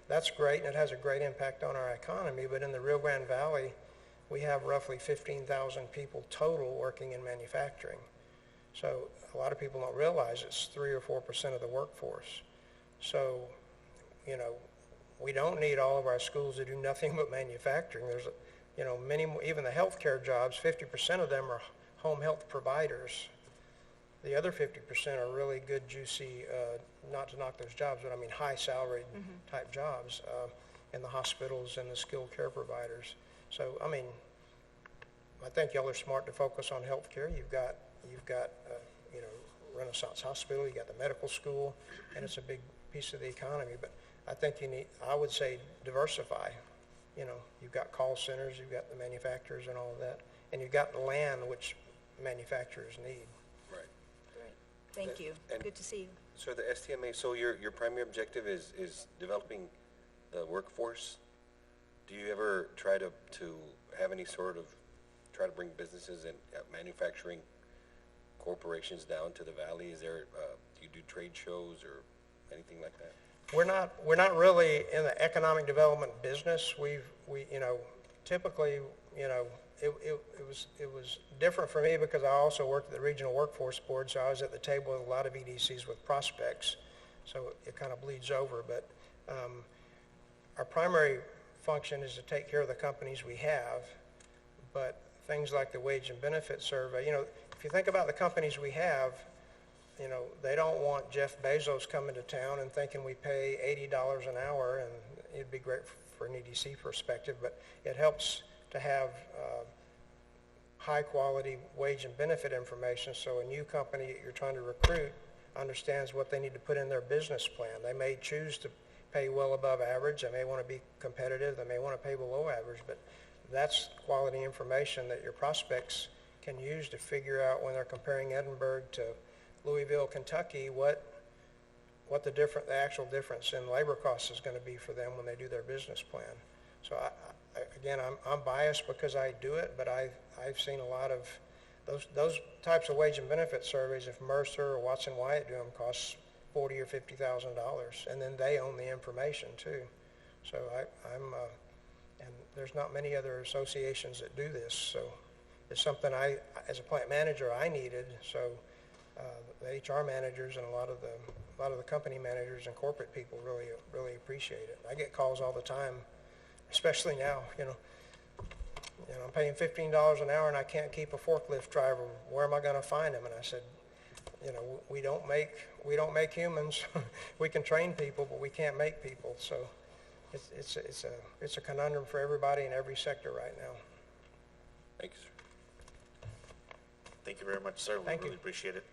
That's great, and it has a great impact on our economy. But in the Rio Grande Valley, we have roughly 15,000 people total working in manufacturing. So a lot of people don't realize it's 3 or 4% of the workforce. So, we don't need all of our schools to do nothing but manufacturing. There's, many, even the healthcare jobs, 50% of them are home health providers. The other 50% are really good, juicy, not to knock those jobs, but high salaried type jobs in the hospitals and the skilled care providers. So, I think y'all are smart to focus on healthcare. You've got Renaissance Hospital, you got the medical school, and it's a big piece of the economy. But I think I would say diversify. You've got call centers, you've got the manufacturers and all of that, and you've got the land which manufacturers need. Right. Great. Thank you. Good to see you. So the STMA, so your primary objective is developing the workforce. Do you ever try to have any sort of, try to bring businesses and manufacturing corporations down to the valley? Is there, do you do trade shows or anything like that? We're not really in the economic development business. We typically, it was different for me because I also worked at the Regional Workforce Board, so I was at the table with a lot of EDCs with prospects, so it kind of bleeds over. But our primary function is to take care of the companies we have, but things like the wage and benefit survey, if you think about the companies we have, they don't want Jeff Bezos coming to town and thinking we pay $80 an hour, and it'd be great for an EDC perspective, but it helps to have high-quality wage and benefit information so a new company that you're trying to recruit understands what they need to put in their business plan. They may choose to pay well above average. They may want to be competitive. They may want to pay below average, but that's quality information that your prospects can use to figure out when they're comparing Edinburgh to Louisville, Kentucky, what the actual difference in labor costs is going to be for them when they do their business plan. So again, I'm biased because I do it, but I've seen a lot of those types of wage and benefit surveys. If Mercer or Watson Wyatt do them, costs $40,000 or $50,000, and then they own the information too. So and there's not many other associations that do this. So it's something as a plant manager, I needed. So the HR managers and a lot of the company managers and corporate people really appreciate it. I get calls all the time, especially now. I'm paying $15 an hour and I can't keep a forklift driver. Where am I going to find him? And I said, we don't make humans. We can train people, but we can't make people. So it's a conundrum for everybody in every sector right now. Thank you, sir. Thank you very much, sir. Thank We really you. appreciate it.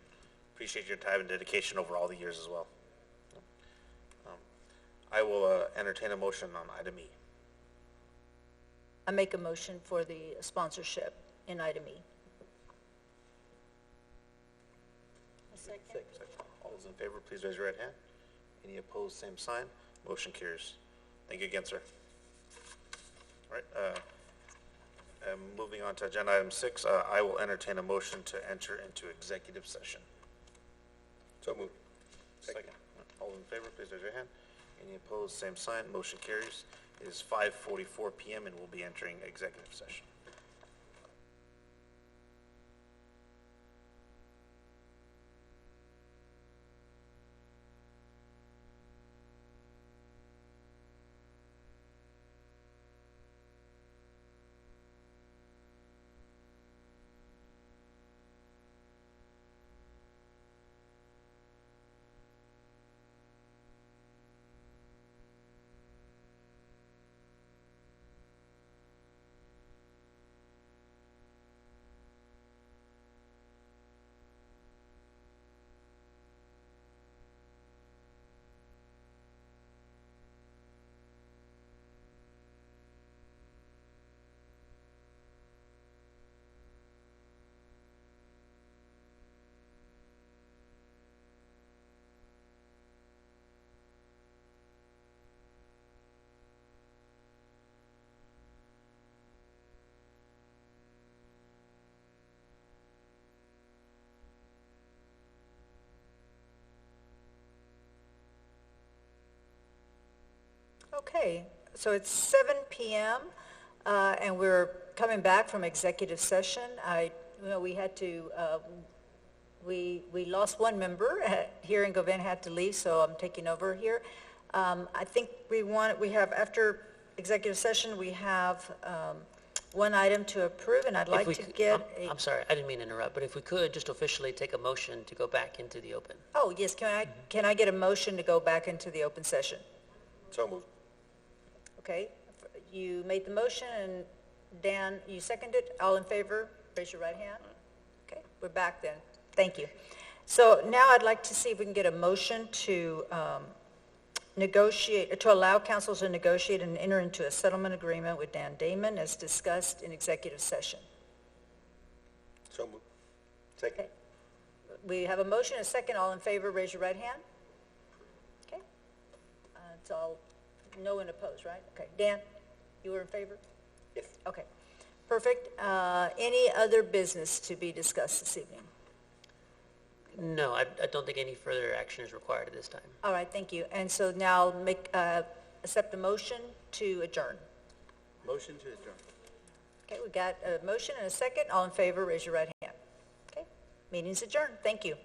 Appreciate your time and dedication over all the years as well. I will entertain a motion on item E. I make a motion for the sponsorship in item E. A second. All those in favor, please raise your right hand. Any opposed, same sign. Motion carries. Thank you again, sir. All right. Moving on to agenda item 6, I will entertain a motion to enter into executive session. So moved. Second. All in favor, please raise your hand. Any opposed, same sign. Motion carries. It is 5:44 p.m. and we'll be entering executive session. Okay, so it's 7 p.m. And we're coming back from executive session. We had to, we lost one member here in Govan, had to leave, so I'm taking over here. I think we have, after executive session, we have one item to approve, and I'd like to get a... I'm sorry, I didn't mean to interrupt, but if we could just officially take a motion to go back into the open. Oh, yes, can I get a motion to go back into the open session? So moved. Okay, you made the motion, and Dan, you seconded. All in favor, raise your right hand. Okay, we're back then. Thank you. So now I'd like to see if we can get a motion to negotiate, to allow council to negotiate and enter into a settlement agreement with Dan Damon as discussed in executive session. So moved. Second. Okay. We have a motion, a second. All in favor, raise your right hand. Okay. It's all no and opposed, right? Okay. Dan, you were in favor? Yes. Okay. Perfect. Any other business to be discussed this evening? No, I don't think any further action is required at this time. All right, thank you. And so now accept the motion to adjourn. Motion to adjourn. Okay, we got a motion and a second. All in favor, raise your right hand. Okay, meeting's adjourned. Thank you.